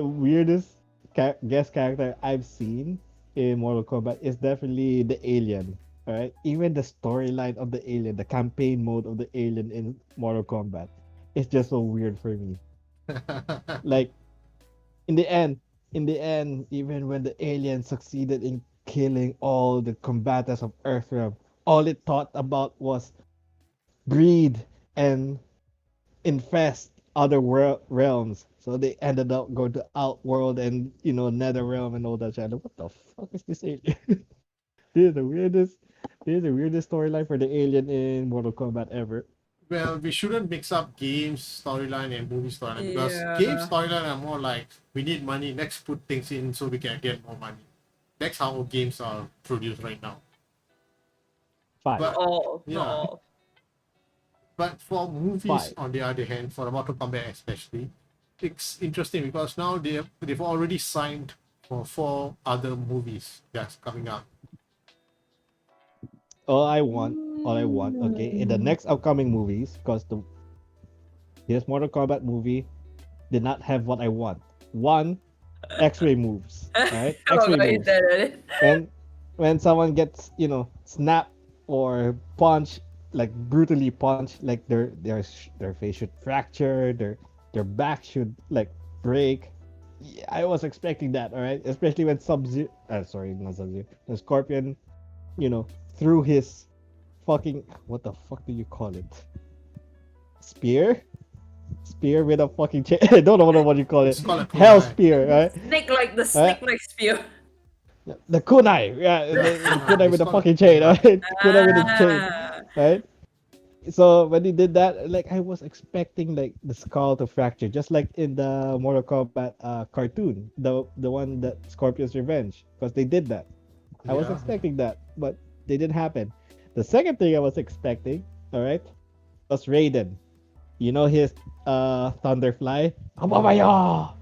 weirdest guest character I've seen in Mortal Kombat is definitely the alien. All right, even the storyline of the alien, the campaign mode of the alien in Mortal Kombat, it's just so weird for me. Like in the end, even when the alien succeeded in killing all the combatants of Earthrealm, all it thought about was breed and infest other realms. So they ended up going to Outworld and Nether Realm and all that shit. What the fuck is this alien? this is the weirdest. This is the weirdest storyline for the alien in Mortal Kombat ever. well, we shouldn't mix up games storyline and movie storyline because game Yeah. storyline are more like we need money, let's put things in so we can get more money. That's how games are produced right now. Five, Not But all. Not yeah, all. but for movies, five. on the other hand, for Mortal Kombat especially, it's interesting because now they've already signed for 4 other movies that's coming out. All I want. Okay, in the next upcoming movies, because this Mortal Kombat movie did not have what I want. One, X-ray moves. All right, Oh X-ray god, is moves. that it? when when someone gets snapped or punched, like brutally punched, like their face should fracture, their back should like break. Yeah, I was expecting that, all right, especially when Sub Zero, sorry, not Sub Zero, the Scorpion, you know threw his fucking, what the fuck do you call it, spear with a fucking chain. I don't know what you call It's it. called a Hell kunai. spear, right? The Right? snake like spear. The kunai, yeah, the kunai It's with the called a fucking chain, kunai. right? The kunai with the chain, Ah. right? So when he did that, like I was expecting like the skull to fracture, just like in the Mortal Kombat cartoon, the one that Scorpion's Revenge, because they did that. I was Yeah. expecting that, but they didn't happen. The second thing I was expecting, All right, was Raiden. You know his Thunderfly. Amamaya!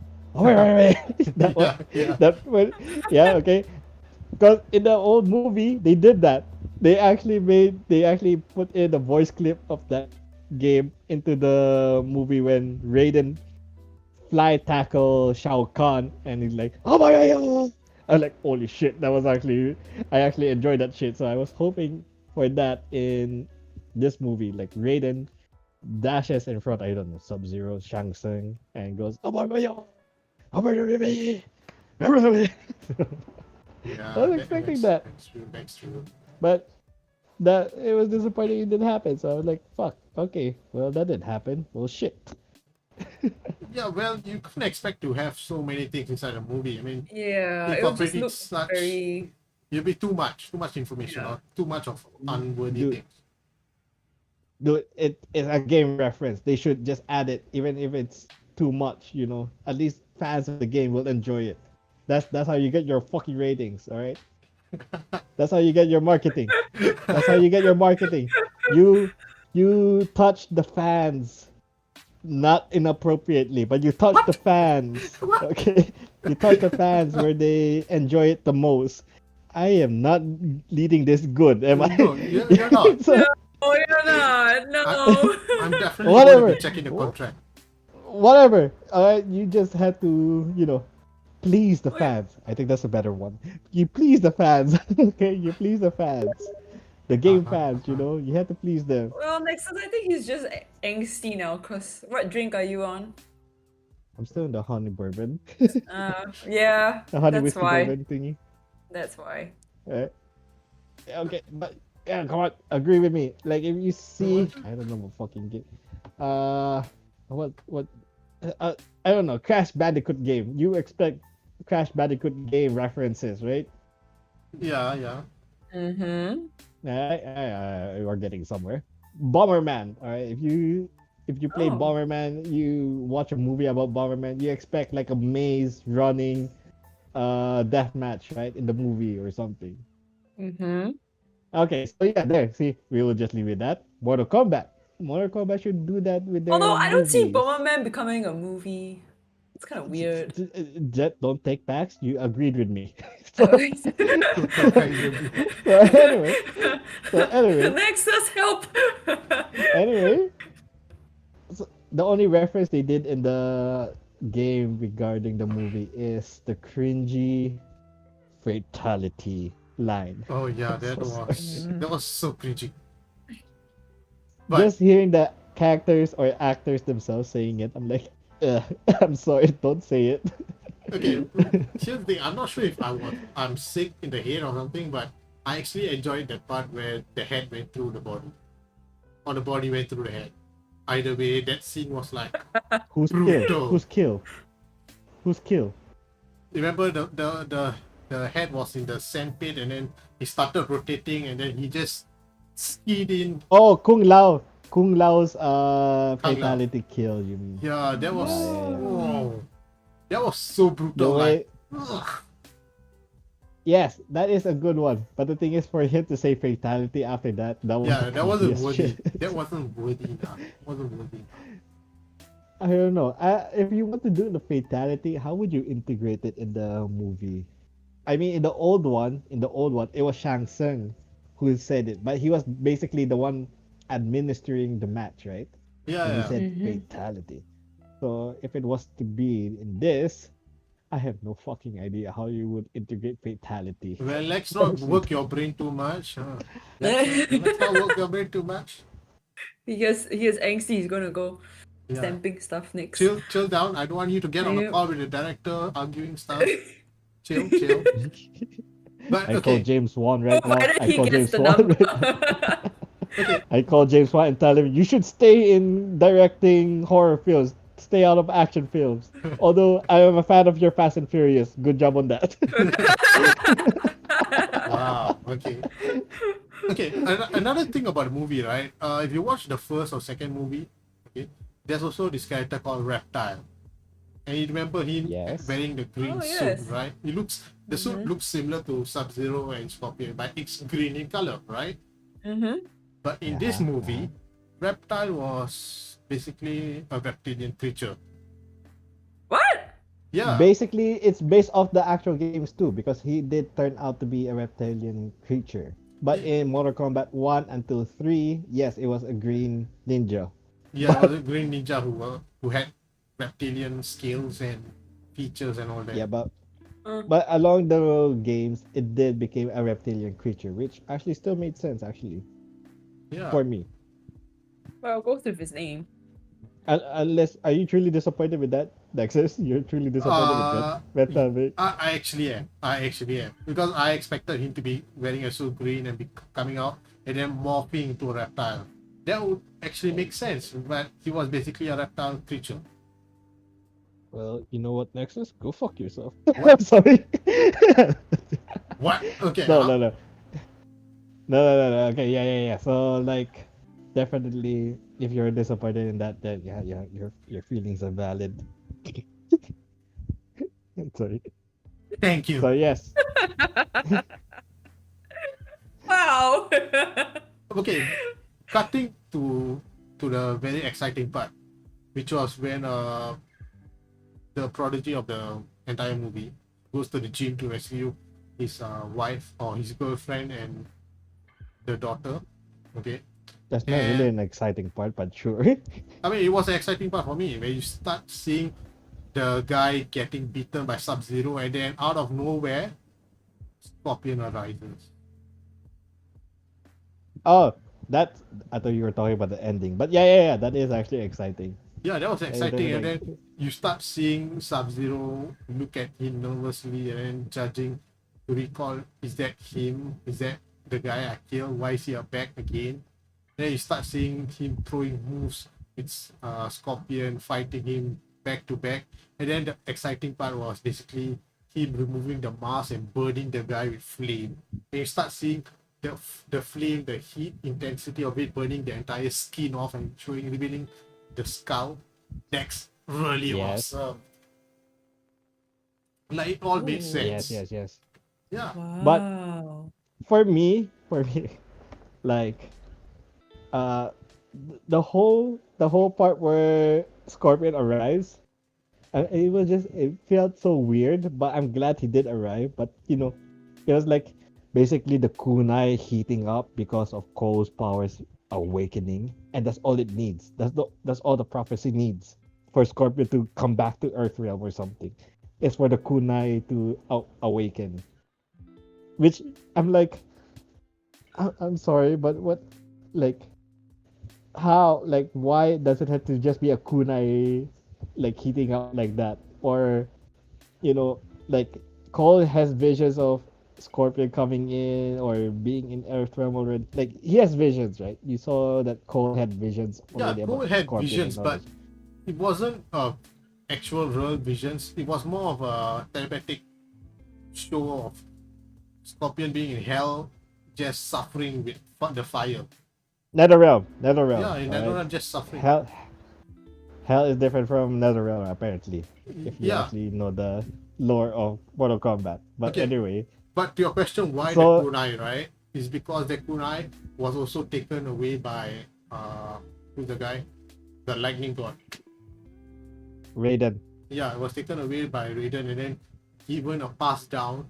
That one. Yeah, yeah. That one. Yeah. Okay. Because in the old movie they did that. They actually put in a voice clip of that game into the movie when Raiden fly tackle Shao Kahn and he's like, oh my god! I was like, holy shit, I actually enjoyed that shit. So I was hoping for that in this movie. Like Raiden dashes in front, I don't know, Sub Zero, Shang Tsung, and goes, oh my god! Oh my god! I Yeah, was expecting that. that's true. That's true. But that it was disappointing it didn't happen. So I was like, fuck, okay, well that didn't happen. Well shit. Yeah, well, you couldn't expect to have so many things inside a movie. I mean, Yeah, it would just incorporating look such, very. it'll be too much information, Yeah. or too much of unworthy Dude, things. dude, it's a game reference. They should just add it, even if it's too much. At least fans of the game will enjoy it. That's how you get your fucking ratings. All right. That's how you get your marketing. That's how you get your marketing. You you touch the fans, not inappropriately, but you touch the fans. What? Okay, you touch the fans where they enjoy it the most. I am not leading this good, am I? No, you're not. So, Oh, you're not. No. I'm definitely going Whatever. to be checking the contract. whatever. All right, you just had to, please the Wait. fans. I think that's a better one. You please the fans. Okay, you please the fans. The game fans, you have to please them. Well, Nexus, I think he's just angsty now. Cause what drink are you on? I'm still in the honey bourbon. Yeah, The honey that's whiskey why. bourbon thingy. That's why. Right? Yeah, okay, but yeah, come on, agree with me. Like if you see, I don't know what fucking game. What? I don't know. Crash Bandicoot game. You expect Crash Bandicoot game references, right? Yeah, yeah. Mm-hmm. We're getting somewhere. Bomberman. All right. If you play Oh. Bomberman, you watch a movie about Bomberman, you expect like a maze running, death match, right, in the movie or something. Mm-hmm. Okay, so yeah, there. See, we will just leave it at that. Mortal Kombat. Mortal Kombat should do that with their Although I don't see movies. Bomberman becoming a movie. It's kind of weird. Jet, don't take backs. You agreed with me. So So anyway, so anyway, Nexus, help! anyway, so the only reference they did in the game regarding the movie is the cringy fatality line. Oh yeah, that So sorry. was so cringy. But Just hearing the characters or actors themselves saying it, I'm like, I'm sorry, don't say it. okay, here's the thing. I'm not sure if I'm sick in the head or something, but I actually enjoyed that part where the head went through the body, or the body went through the head. Either way, that scene was like, Who's Brutal. killed? Who's killed? Who's killed? remember the head was in the sandpit, and then he started rotating, and then he just skied in. Oh, Kung Lao. Kung Lao's Lao. fatality kill, you mean? Yeah, that was Yeah. that was so The brutal. way, Like, ugh. yes, that is a good one. But the thing is, for him to say fatality after that, that was Yeah, the that wasn't creepiest worthy. shit. That wasn't worthy enough. Wasn't worthy. I don't know. If you want to do the fatality, how would you integrate it in the movie? I mean, in the old one, it was Shang Tsung who said it, but he was basically the one administering the match, right? Yeah, And he yeah. said Mhm. fatality. So if it was to be in this, I have no fucking idea how you would integrate fatality. Well, let's not work your brain too much. Huh? Let's not work your brain too much. he is angsty. He's gonna go Yeah. stamping stuff next. Chill down. I don't want you to get on the Yep. call with the director arguing stuff. Chill. But I call okay, James Wan right now. Provided I he call gets James the Wan. number. I call James Wan and tell him you should stay in directing horror films. Stay out of action films. Although I am a fan of your Fast and Furious. Good job on that. wow. Okay. Another thing about the movie, right? If you watch the first or second movie, okay, there's also this character called Reptile, and you remember him Yes. wearing the green Oh, suit, yes. right? The suit looks similar to Sub-Zero and Scorpion, but it's green in color, right? Mm-hmm. But in this Yeah. movie, reptile was basically a reptilian creature. What? Yeah, Basically, it's based off the actual games too, because he did turn out to be a reptilian creature. But yeah, in Mortal Kombat 1 until 3, yes, it was a green ninja. yeah. It was But a green ninja who had reptilian skills and features and all that. yeah, but Uh, but along the games, it did become a reptilian creature, which actually still made sense actually Yeah. for me. well, go with his name. Unless, are you truly disappointed with that, Nexus? You're truly disappointed with Uh, Reptile. I actually am. I actually am because I expected him to be wearing a suit green and be coming out and then morphing into a reptile. That would actually make sense, but he was basically a reptile creature. Well, you know what, Nexus? Go fuck yourself. What? I'm sorry. What? Okay. No, no, no. No. Okay, yeah. So like, definitely, if you're disappointed in that, then yeah, your feelings are valid. Sorry. Thank you. So yes, Wow. Okay, cutting to the very exciting part, which was when the prodigy of the entire movie goes to the gym to rescue his wife or his girlfriend and the daughter. Okay, that's not really and an exciting part, but sure. I mean it was an exciting part for me where you start seeing the guy getting beaten by Sub-Zero and then out of nowhere Scorpion arises. Oh, that's, I thought you were talking about the ending, but yeah. That is actually exciting. Yeah, that was exciting. And Like, then you start seeing Sub-Zero look at him nervously and then judging to recall, is that him? Is that the guy I killed? Why is he back again? And then you start seeing him throwing moves. It's Scorpion fighting him back to back. And then the exciting part was basically him removing the mask and burning the guy with flame. And you start seeing the flame, the heat intensity of it burning the entire skin off and showing, revealing the skull. That's really yes, awesome. Like it all made Ooh. sense. yes. Yeah. But Wow. for me, like, uh, the whole part where Scorpion arrives, it was just, it felt so weird. But I'm glad he did arrive. But it was like basically the kunai heating up because of Cole's powers awakening, and that's all it needs. That's all the prophecy needs for Scorpion to come back to Earthrealm or something. It's for the kunai to awaken. Which I'm like, I'm sorry, but what, like, how, like, why does it have to just be a kunai, like, heating up like that? Or, like, Cole has visions of Scorpion coming in or being in Earthrealm already. Like, he has visions, right? You saw that Cole had visions Yeah, already Cole about had Scorpion visions, and all but this. it wasn't actual real visions. It was more of a telepathic show of Scorpion being in hell, just suffering with the fire. Netherrealm, Yeah, in all right? Netherrealm, just suffering. Hell is different from Netherrealm, apparently, if you Yeah. actually know the lore of Mortal Kombat. But Okay. anyway, But to your question, why the so kunai, right? Is because the kunai was also taken away by who's the guy? The lightning god. Raiden. Yeah, it was taken away by Raiden and then given or passed down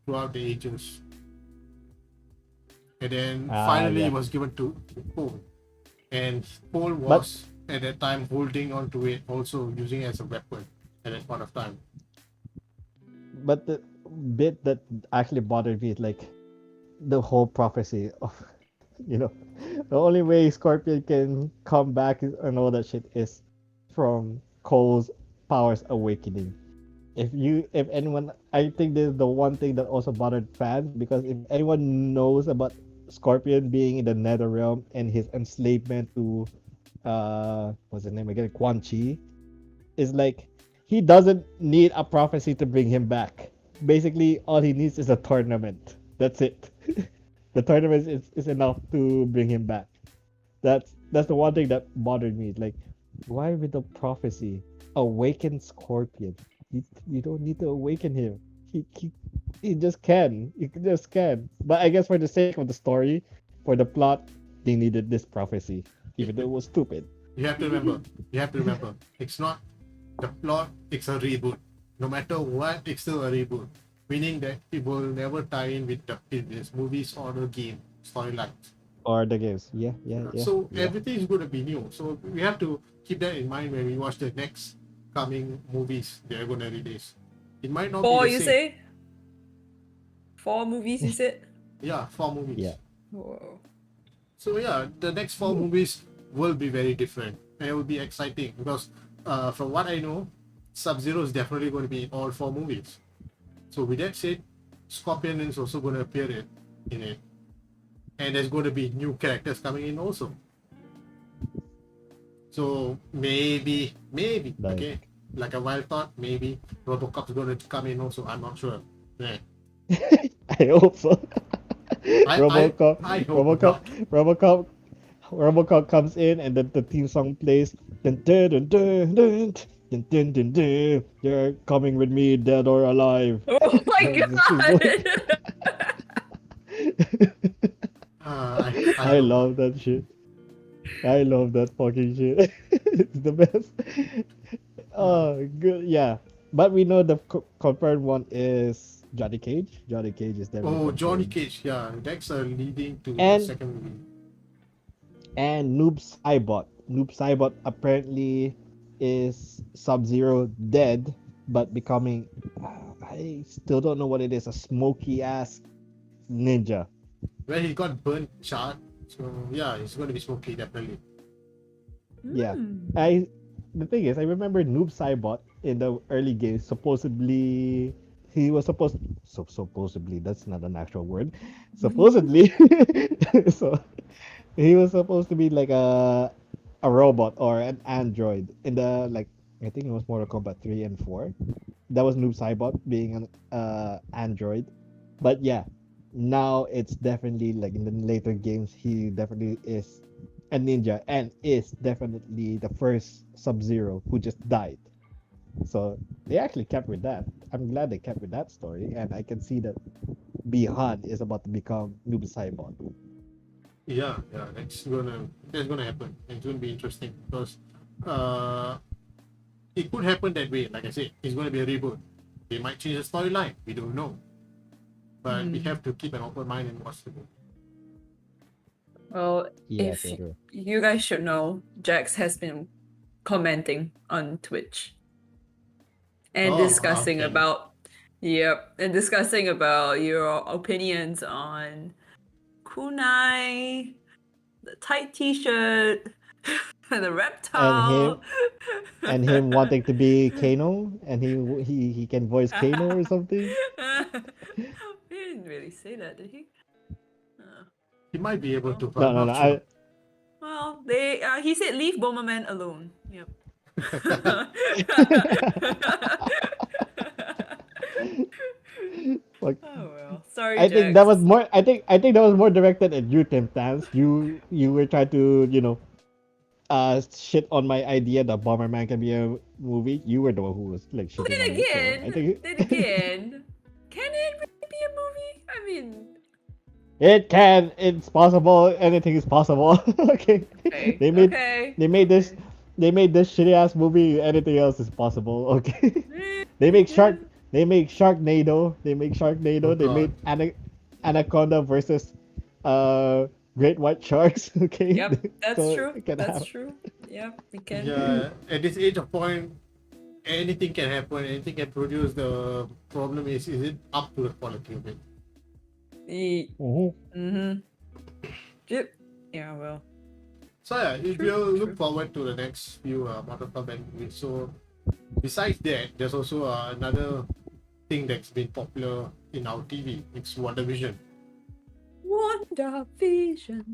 throughout the ages. And then finally Yeah. it was given to Paul. And Paul But was at that time holding on to it, also using it as a weapon at that point of time. but the bit that actually bothered me is like the whole prophecy of, you know, the only way Scorpion can come back and all that shit is from Cole's powers awakening. If anyone, I think this is the one thing that also bothered fans, because if anyone knows about Scorpion being in the Nether Realm and his enslavement to, what's his name again, Quan Chi, is like, he doesn't need a prophecy to bring him back. Basically, all he needs is a tournament. That's it. The tournament is enough to bring him back. That's the one thing that bothered me. Like, why with the prophecy? Awaken Scorpion. You don't need to awaken him. He just can. He just can. But I guess for the sake of the story, for the plot, they needed this prophecy. even though it was stupid. You have to remember. It's not the plot. It's a reboot. No matter what, it's still a reboot. Meaning that it will never tie in with the previous movies or the game storylines. Or the games. Yeah. So Yeah. everything is going to be new. So we have to keep that in mind when we watch the next coming movies they are going to release. It might not Four, be the you same. say? 4 movies, you said? Yeah, 4 movies. Yeah. Whoa. So yeah, the next 4 movies will be very different. And it will be exciting because from what I know, Sub-Zero is definitely going to be in all 4 movies. So with that said, Scorpion is also going to appear in it. And there's going to be new characters coming in also. So maybe, okay, like a wild thought, maybe Robocop's going to come in also. I'm not sure. Yeah. I hope so. I hope not. Robocop comes in, and then the theme song plays. Dun, dun, dun, dun, dun, dun, dun, dun, dun. You're coming with me, dead or alive. Oh my god! I love that shit. I love that fucking shit. It's the best. Oh, good. Yeah, but we know the confirmed one is Johnny Cage. Johnny Cage is definitely. Oh, Johnny confirmed. Cage, yeah, that's leading to the And- second movie. And Noob Saibot. Noob Saibot apparently is Sub-Zero dead, but becoming. I still don't know what it is. A smoky ass ninja. Well, he got burnt, charred. So yeah, it's going to be smoky definitely. Yeah. Hmm. The thing is, I remember Noob Saibot in the early games. Supposedly, he was supposedly that's not an actual word. Supposedly, so he was supposed to be like a robot or an android in the like I think it was Mortal Kombat 3 and 4. That was Noob Saibot being an android. But yeah, now it's definitely like in the later games he definitely is a ninja and is definitely the first Sub-Zero who just died. So they actually kept with that. I'm glad they kept with that story, and I can see that Bihan is about to become Noob Saibot. Yeah, that's gonna happen. It's gonna be interesting because it could happen that way. Like I said, it's gonna be a reboot. They might change the storyline. We don't know, but we have to keep an open mind and watch the movie. Well, Yeah, if for sure. you guys should know, Jax has been commenting on Twitch and Oh, discussing okay. about your opinions on kunai, the tight t-shirt, the reptile, and him wanting to be Kano, and he can voice Kano or something. He didn't really say that, did he? He might be able to, but No, I'm no, not no. sure. Well, he said leave Bomberman alone. Yep. Like, Oh well, sorry, I think that was Jax. more. I think that was more directed at you, Tim Tans. You were trying to shit on my idea that Bomberman can be a movie. You were the one who was like But shitting then on it. So I think then again, can it really be a movie? I mean, it can. It's possible. Anything is possible. Okay. okay, They made okay. they made this they made this shitty ass movie. Anything else is possible. Okay. They make Sharknado. They make Sharknado. Oh, They made Anaconda versus Great White Sharks. Okay. Yep, that's So true. it can That's happen. true. Yep, we can. Yeah, at this age of point, anything can happen. Anything can produce. The problem is it up to the quality of it? Mhm. Yep. Yeah. Well. So yeah, if True, you true. look forward to the next few Mortal Kombat movies. So besides that, there's also another thing that's been popular in our TV. It's WandaVision. WandaVision.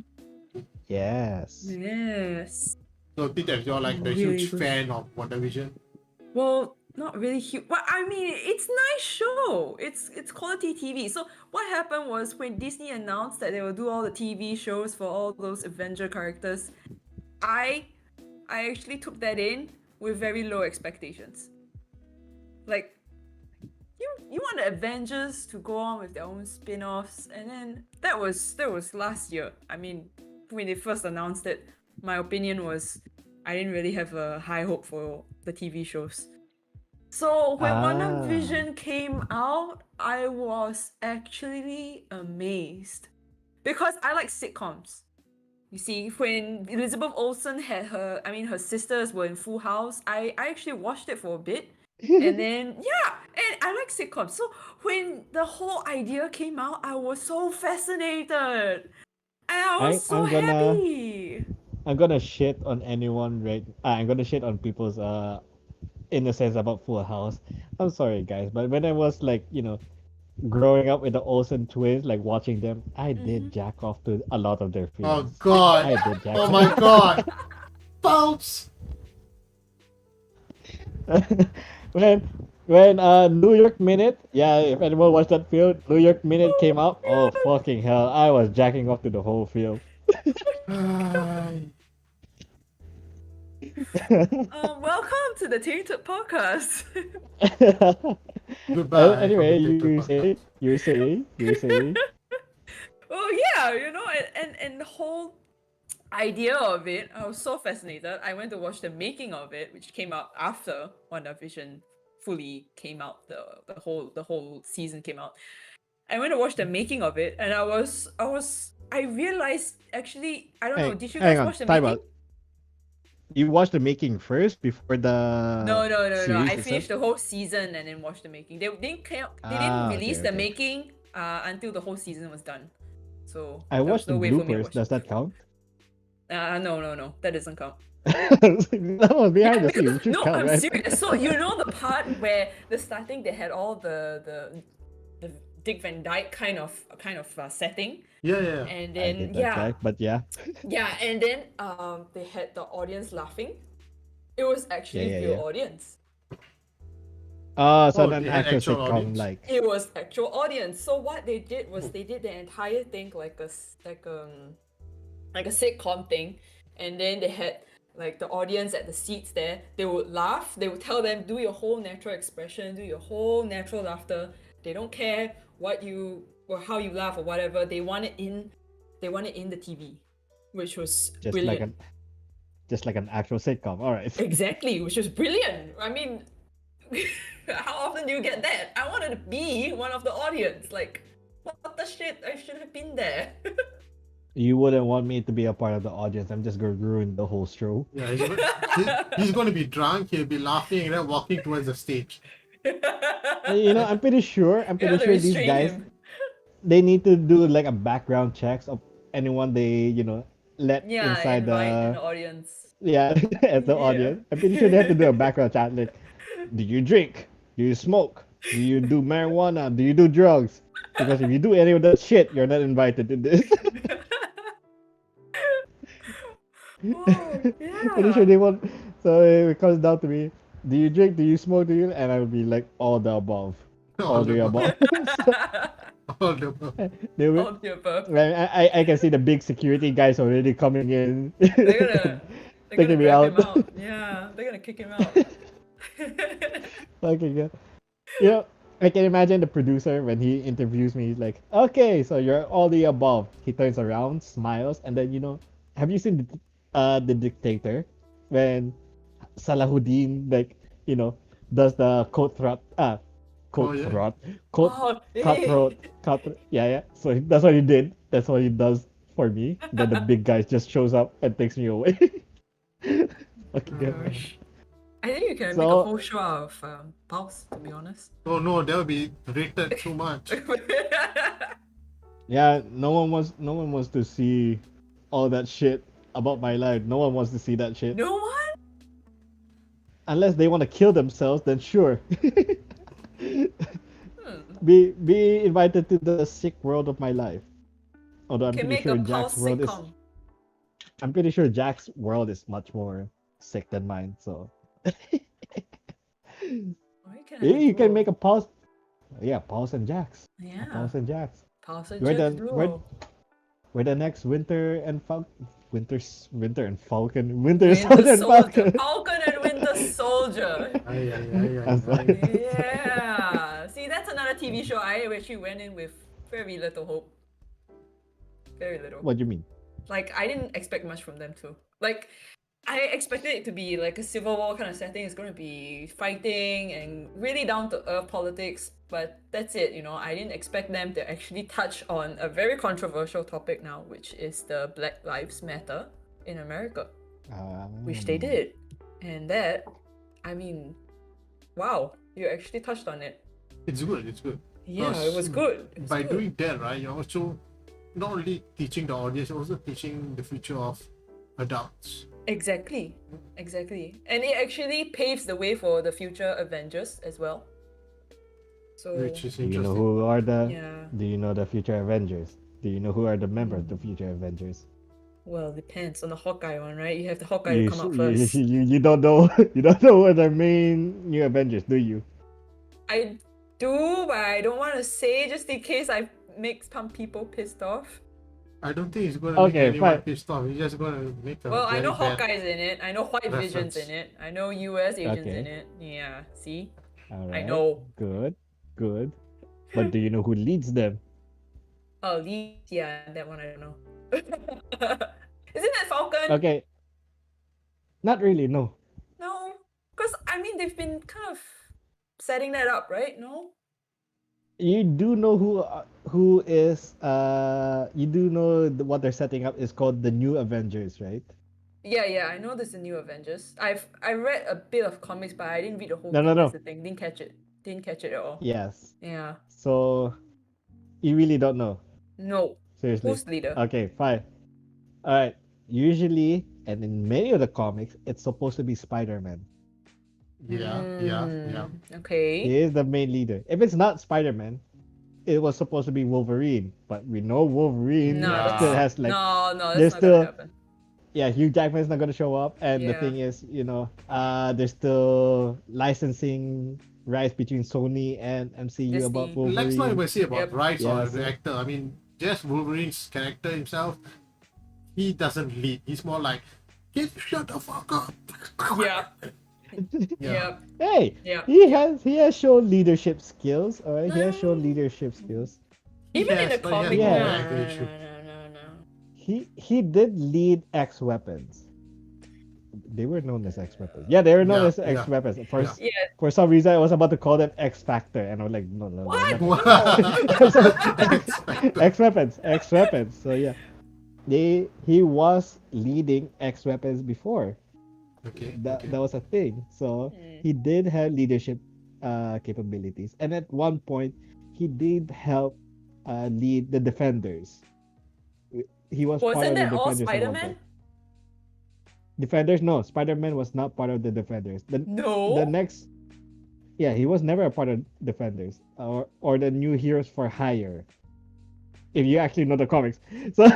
Yes. Yes. So Tita, you're like the Really huge good. fan of WandaVision. Well, not really huge. Well, I mean, it's nice show. It's quality TV. So what happened was when Disney announced that they will do all the TV shows for all those Avenger characters, I actually took that in with very low expectations. Like, you want the Avengers to go on with their own spin-offs, and then that was last year. I mean, when they first announced it. my opinion was I didn't really have a high hope for the TV shows. So when Ah. WandaVision came out, I was actually amazed because I like sitcoms. You see, when Elizabeth Olsen had her sisters were in Full House, I actually watched it for a bit. And then, yeah, and I like sitcoms. So when the whole idea came out, I was so fascinated. And I was I so I'm gonna happy. I'm gonna shit on anyone right. I'm gonna shit on people's innocence about Full House. I'm sorry, guys, but when I was like, growing up with the Olsen twins, like watching them, I did Mm-hmm. jack off to a lot of their Oh films. God! I did jack Oh off. my God! Bounce! when New York Minute, yeah, if anyone watched that film, New York Minute came out. Oh Yeah. fucking hell! I was jacking off to the whole film. Ay. Welcome to the Tainted Podcast. Goodbye from the Anyway, Tainted Podcast. you say. Well, yeah, and the whole idea of it, I was so fascinated. I went to watch the making of it, which came out after WandaVision fully came out. The whole season came out. I went to watch the making of it, and I realized actually I don't know. Hey, Did you hang guys on, watch the time making? out. You watched the making first before No, the no, no, no. series I itself? finished the whole season and then watched the making. They didn't Ah, okay, release the okay. making until the whole season was done. So I there was watched the no way for me to bloopers. watch Does it. that count? No, no, no. That doesn't count. That was behind Yeah, the scenes. because It should no, count, I'm right? serious. So you know the part where the starting they had all the Dick Van Dyke kind of setting, Yeah, yeah. and I then did not check, but yeah. and then they had the audience laughing. It was actually Yeah. real audience. So Oh, an they had actual actual sitcom, audience? like. It was actual audience. So what they did was they did the entire thing like a sitcom thing, and then they had like the audience at the seats there. They would laugh. They would tell them do your whole natural expression, do your whole natural laughter. They don't care what you or how you laugh or whatever. They want it in. They want it in the TV, which was just like brilliant. an just like an actual sitcom. All right. Exactly, which was brilliant. I mean, how often do you get that? I wanted to be one of the audience. Like, what the shit? I should have been there. You wouldn't want me to be a part of the audience. I'm just gonna ruin the whole show. Yeah, he's going to be drunk. He'll be laughing and then walking towards the stage. I'm pretty sure. I'm You pretty have to sure these restrain guys him. they need to do like a background checks of anyone they let Yeah, inside invite an the audience. as the Yeah. audience. I'm pretty sure they have to do a background check. Like, do you drink? Do you smoke? Do you do marijuana? Do you do drugs? Because if you do any of that shit, you're not invited to this. Oh, Pretty sure yeah. they want. So it comes down to me. Do you drink? Do you smoke? Do you? And I will be like all the above. All All the the above. above. So All the above. they will. All the above. I can see the big security guys already coming in, They're gonna they're gonna taking me grab out. him out. Yeah, they're gonna kick him out. Fucking yeah. I can imagine the producer when he interviews me. He's like, "Okay, so you're all the above." He turns around, smiles, and then have you seen the Dictator when Salahuddin you know does the Oh, coat yeah. throat coat Oh, cutthroat yeah. So that's what he did. That's what he does for me. Then the big guy just shows up and takes me away. Okay. gosh. I think you can make a So whole show out of Pulse, to be honest. Oh no, that will be rated too much. yeah, no one wants to see all that shit about my life. No one wants to see that shit. No one? Unless they want to kill themselves, then sure. Hmm. Be invited to the sick world of my life. Although Can make a Pulse sitcom. I'm pretty sure Jack's world is much more sick than mine. So Why can yeah, I you can duo? make a pause. Yeah, Pulse and Jax. Yeah. Pulse and Jax. Pulse and We're Jax the duo. we're the next Winter and Falcon. Winter and Falcon. Winter Soldier and Soldier. Falcon. Falcon and Winter Soldier. Ay, ay, ay, ay, I'm sorry. ay. Yeah. See, that's another TV show I actually went in with very little hope. Very little. What do you mean? Like I didn't expect much from them too. Like I expected it to be like a civil war kind of setting. It's going to be fighting and really down to earth politics, but that's it. I didn't expect them to actually touch on a very controversial topic now, which is the Black Lives Matter in America, which they Um, did. And that, I mean, wow, you actually touched on it. It's good. It's good. Yeah, it was good. It was By good. doing that, right, you're also not only teaching the audience, you're also teaching the future of adults. Exactly. And it actually paves the way for the future Avengers as well. So Which is do you know interesting. who are the? yeah. Do you know the future Avengers? Do you know who are the members of the Hmm. future Avengers? Well, depends on the Hawkeye one, right? You have the Hawkeye to You come sh- out first. you don't know you don't know who are the main new Avengers, do you? I do, but I don't want to say just in case I make some people pissed off. I don't think it's going to make Okay, anyone fine. pissed off. He's just going to make a Well, I very know bad Hawkeye's in it. I know White Vision's in reference. it. I know US agents in Okay, it. Yeah, see? all I right, know. good, good. But do you know who leads them? Oh, Lee, yeah, that one I don't know. Isn't that Falcon? Okay, not really. No, No. Because, I mean, they've been kind of setting that up, right? No? you do know who is you do know what they're setting up is called the New Avengers, right? Yeah, I know there's a new Avengers. I read a bit of comics, but I didn't read the whole No, no, thing. That's no. the thing. Didn't catch it at all. Yes. Yeah. So you really don't know. No. Seriously. Who's leader? Okay, fine. All right. Usually, and in many of the comics, it's supposed to be Spider-Man. Yeah. Okay. He is the main leader. If it's not Spider-Man, it was supposed to be Wolverine. But we know Wolverine No, still Yeah. has like that's there's not gonna still happen. yeah, Hugh Jackman's not gonna show up, and the Yeah. thing is, there's still licensing rights between Sony and MCU about Disney. Let's not Wolverine. even say about Yep. rights Yeah, or the so actor. I mean, just Wolverine's character himself, he doesn't lead. He's more like, shut the fuck up. Yeah. Yeah. Yep. hey, Yeah. he has shown leadership skills. All right, he has shown No. leadership skills. Even in the But he has comic, no Yeah. character issue. no. He did lead X Weapons. They were known as X Weapons. Yeah, they were known as X Weapons. Yeah. Yeah. For some reason, I was about to call them X Factor, and I was like, no, What? not Expected. X Weapons. So yeah, he was leading X Weapons before. Okay. That was a thing. So he did have leadership capabilities, and at one point, he did help lead the Defenders. He was part Wasn't of the that all Defenders at one Spider-Man? point. Defenders, no, Spider-Man was not part of the Defenders. The No. next, yeah, he was never a part of Defenders or the New Heroes for Hire. If you actually know the comics, so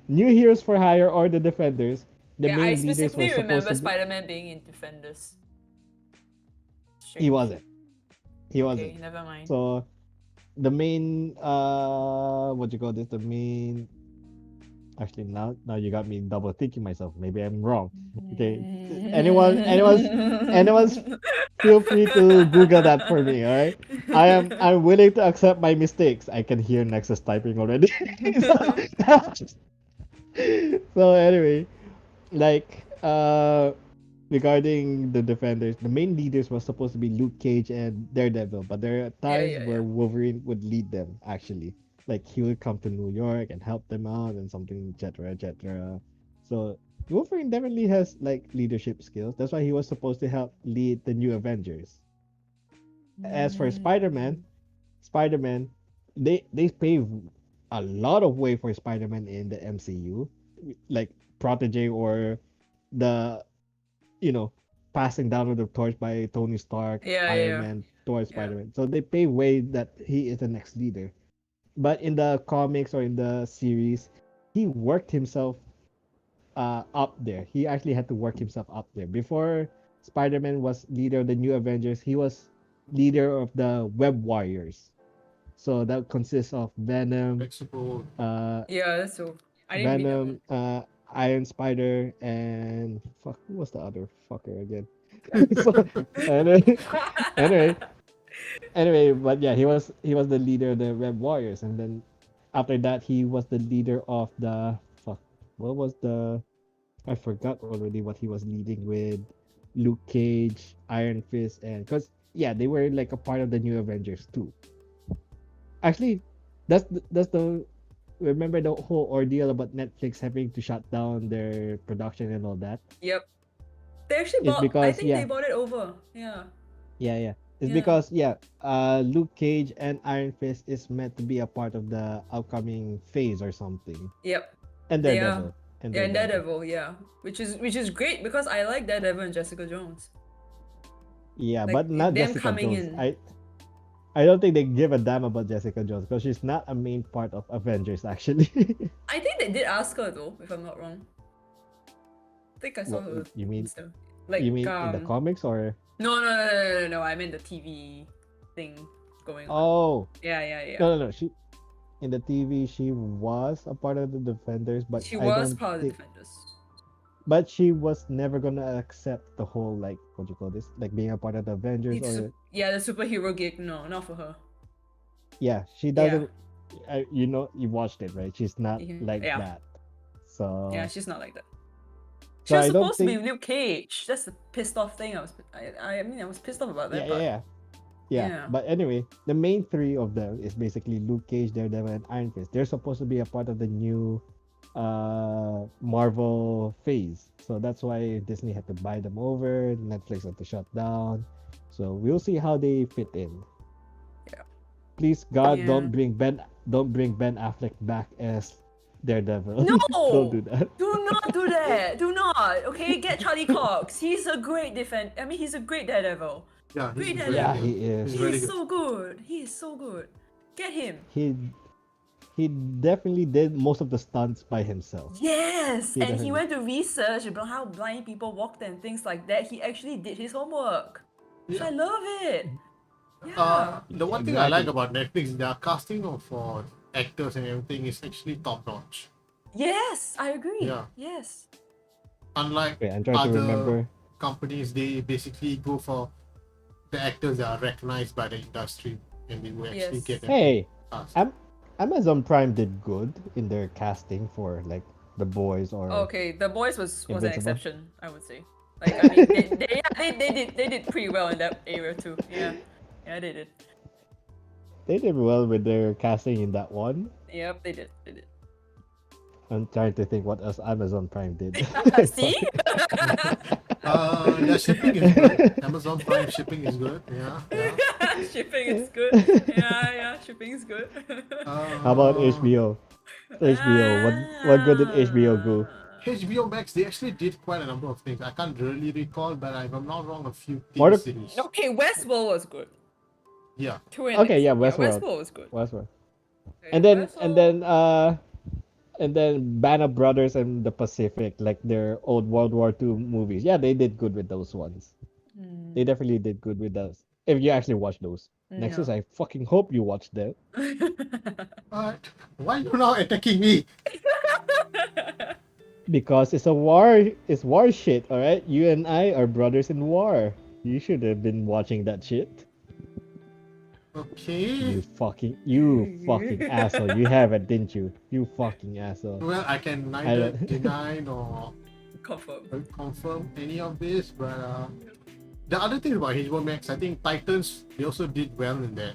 New Heroes for Hire or the Defenders, the Yeah, I main leaders were specifically supposed remember to be. Spider-Man being in Defenders. He Strange. wasn't. He Okay, wasn't. never mind. So the main what you call this? The main actually now you got me double thinking myself. Maybe I'm wrong. Okay. Anyone's feel free to Google that for me, alright? I'm willing to accept my mistakes. I can hear Nexus typing already. So anyway, like regarding the defenders, the main leaders was supposed to be Luke Cage and Daredevil, but there are times Yeah. where Wolverine would lead them actually. Like he would come to New York and help them out and something, etc., etc. So Wolverine definitely has like leadership skills. That's why he was supposed to help lead the new Avengers. As for Spider-Man, they pave a lot of way for Spider-Man in the MCU, like protege or the you know passing down of the torch by Tony Stark, Iron Yeah. Man, Thor, Spider-Man. So they pave way that he is the next leader. But in the comics or in the series, he worked himself up there. He actually had to work himself up there. Before Spider-Man was leader of the New Avengers, he was leader of the Web Warriors. So that consists of Venom, Like super old. Yeah, that's so. I didn't read that one. Venom, Iron Spider, and fuck, who was the other fucker again? So anyway, anyway, but yeah, he was the leader of the Web Warriors, and then after that, he was the leader of the fuck. what was the I forgot already what he was leading with Luke Cage, Iron Fist, and because yeah, they were like a part of the new Avengers too. Actually, that's the remember the whole ordeal about Netflix having to shut down their production and all that. Yep. They actually It's bought. I because think they bought it over. Yeah. yeah. It's Yeah. because Luke Cage and Iron Fist is meant to be a part of the upcoming phase or something. Yep. And They are. Daredevil. And Yeah, and Daredevil. Daredevil. Yeah, which is great because I like Daredevil and Jessica Jones. Yeah, Like but not them Jessica coming Jones. in. I don't think they give a damn about Jessica Jones because she's not a main part of Avengers actually. I think they did ask her though, if I'm not wrong. I think I saw What her. you mean? Insta. Like You mean in the comics or? no. I meant the TV thing going on. Oh Yeah. no. She in the TV she was a part of the Defenders, but She I was don't part of the think. Defenders. But she was never gonna accept the whole like what do you call this, like being a part of the Avengers or Yeah, the superhero gig. No, not for her. yeah. She doesn't. You know, you watched it, right? She's not like Yeah. that. So Yeah, she's not like that. She So was I don't supposed to be think- Luke Cage. That's the pissed off thing. I mean, I was pissed off about that. yeah. Yeah. But anyway, the main three of them is basically Luke Cage, Daredevil, and Iron Fist. They're supposed to be a part of the new Marvel phase. So that's why Disney had to buy them over, Netflix had to shut down. So we'll see how they fit in. Yeah. Please God, Yeah. don't bring Ben Affleck back as Daredevil. No! Don't do that. Do not do that. Do not. Okay, get Charlie Cox. He's a great he's a great Daredevil. Yeah, he's Great really Yeah, good. he is. He's He really is good. so good. He is so good. Get him. He definitely did most of the stunts by himself. Yes, He and he definitely- went to research about how blind people walked and things like that. He actually did his homework. So I love it. Yeah. The one thing I like Exactly. about Netflix, their casting for actors and everything is actually top notch. Yes, I agree. Yeah. Yes. Unlike Wait, I'm trying to other remember. companies, they basically go for the actors that are recognized by the industry and they will actually Yes. get them Hey, cast. Amazon Prime did good in their casting for like the boys or Okay, The Boys was an Invincible. exception, I would say. Like I mean, they did pretty well in that area too. Yeah, they did. they did well with their casting in that one. Yep, they did. They did. I'm trying to think what else Amazon Prime did. See? Yeah, shipping is good. Amazon Prime shipping is good. Yeah. Shipping is good. Yeah, shipping is good. How about HBO? What good did HBO do? HBO Max, they actually did quite a number of things. I can't really recall, but if I'm not wrong, a few What TV a- series. Okay, Westworld was good. Yeah. Okay, yeah, Westworld. Westworld was good. Westworld. Okay, And then Westworld- and then Band of Brothers and the Pacific, like their old World War II movies. Yeah, they did good with those ones. They definitely did good with those. If you actually watch those. Nexus, I fucking hope you watched them. Why you now attacking me? Because it's war shit, alright? You and I are brothers in war. You should have been watching that shit. Okay. You fucking asshole. You haven't, didn't you? You fucking asshole. Well, I can I neither don't- deny nor Confirm. confirm any of this, but the other thing about HBO Max, I think Titans, they also did well in that.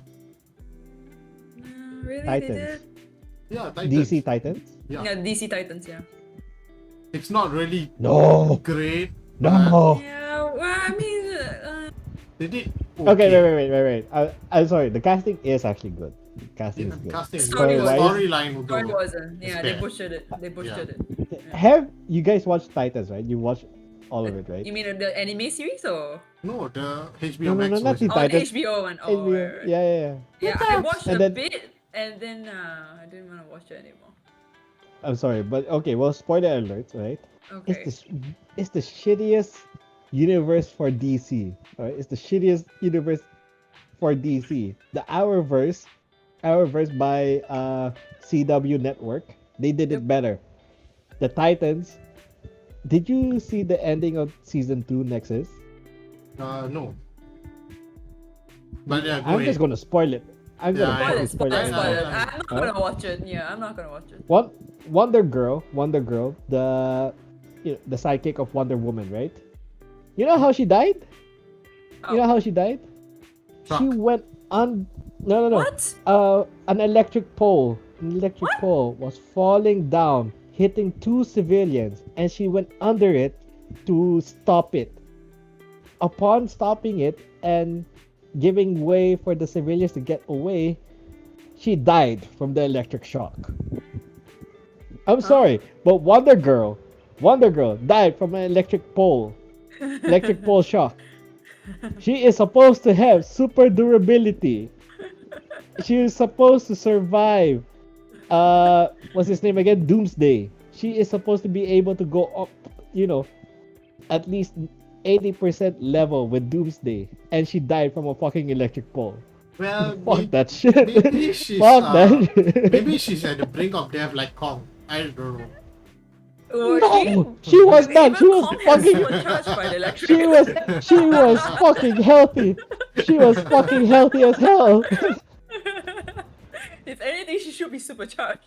Really? Titans. They did? Yeah, Titans. DC Titans? Yeah. Yeah, DC Titans, yeah. It's not really No! great. but No! Yeah, well, I mean, They did. Okay, wait. I'm sorry. The casting is actually good. The casting is good. Casting, Story the was- storyline will Story go. wasn't. Yeah, they bad. butchered it. They butchered it. Have you guys watched Titans, right? You watched all of it, right? You mean the anime series or? No, the HBO No, Max not the version. Oh, the Titans. HBO one. Oh, HBO. right. Yeah. Yeah, I watched And a then- bit and then I didn't want to watch it anymore. I'm sorry, but okay. Well, spoiler alert, right? Okay. It's the shittiest universe for DC. Alright, it's the shittiest universe for DC. The Hourverse by CW Network. They did it better. The Titans. Did you see the ending of season 2, Nexus? No. But yeah, go I'm ahead. just gonna spoil it. I'm Yeah, gonna I- fucking Spoil spoil it, spoil it. everything. I'm not Huh? gonna watch it. Yeah, I'm not gonna watch it. Wonder Girl, the sidekick of Wonder Woman, right? You know how she died? You know Oh. how she died? She Truck. went on. No, no, no. What? An electric pole. An electric What? pole was falling down, hitting two civilians, and she went under it to stop it. Upon stopping it and giving way for the civilians to get away, she died from the electric shock. I'm sorry, but Wonder Girl died from an electric pole shock. She is supposed to have super durability. She is supposed to survive. What's his name again? Doomsday. She is supposed to be able to go up, at least 80% level with Doomsday, and she died from a fucking electric pole. Well, Fuck that shit. maybe she's Fuck that shit. maybe she's at the brink of death like Kong. I don't know. No, she was not. She was fucking. Charged by the electric. She was fucking healthy. She was fucking healthy as hell. If anything, she should be supercharged.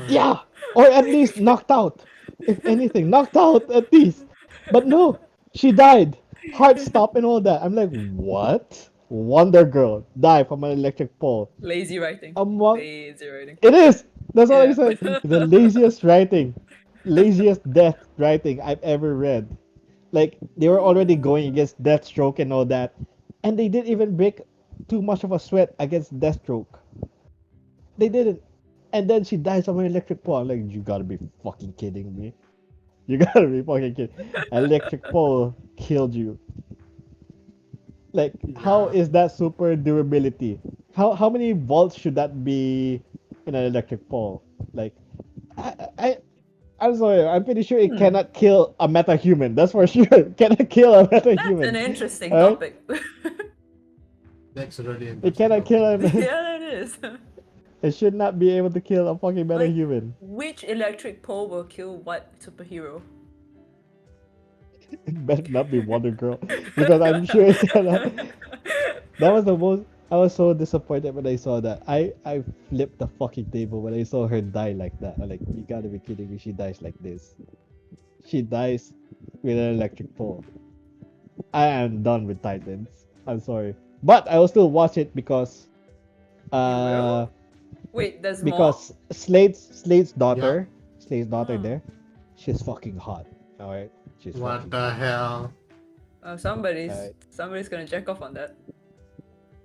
Yeah, or at least knocked out. If anything, knocked out at least. But no, she died. Heart stop and all that. I'm like, what? Wonder Girl died from an electric pole. Lazy writing. Among Lazy writing. it is. That's all I Yeah. said. The laziest writing, laziest death writing I've ever read. Like they were already going against Deathstroke and all that, and they didn't even break too much of a sweat against Deathstroke. They didn't. And then she dies from an electric pole. I'm like, you gotta be fucking kidding me. You gotta be fucking kidding. Electric pole killed you. Like, how is that super durability? How many volts should that be in an electric pole? Like, I, I I'm sorry. I'm pretty sure it cannot kill a metahuman. That's for sure. It cannot kill a That's metahuman. an interesting Alright? topic. That's already It cannot kill a. Yeah, it is. It should not be able to kill a fucking metahuman. Which electric pole will kill what superhero? It better not be Wonder Girl, because I'm sure it cannot. That was the most. I was so disappointed when I saw that. I flipped the fucking table when I saw her die like that. I'm like, you gotta be kidding me. She dies like this. She dies with an electric pole. I am done with Titans. I'm sorry, but I will still watch it because, will? Wait, there's because Slade's daughter, Oh. there, she's fucking hot. All right, she's What fucking the hell? more. Somebody's Alright. somebody's gonna jack off on that.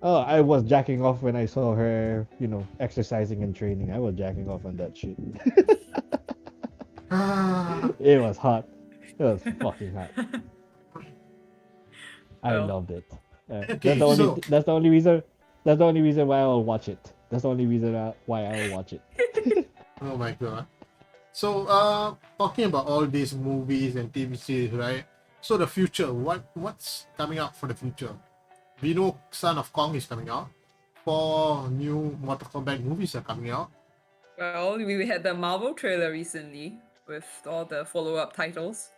Oh, I was jacking off when I saw her, exercising and training. I was jacking off on that shit. It was hot. It was fucking hot. I Well. loved it. Okay, That's the only reason. That's the only reason why I will watch it. That's the only reason why I will watch it. Oh my god. So, talking about all these movies and TV series, right? So the future, what's coming out for the future? We know Son of Kong is coming out. 4 new Mortal Kombat movies are coming out. Well, we had the Marvel trailer recently with all the follow-up titles.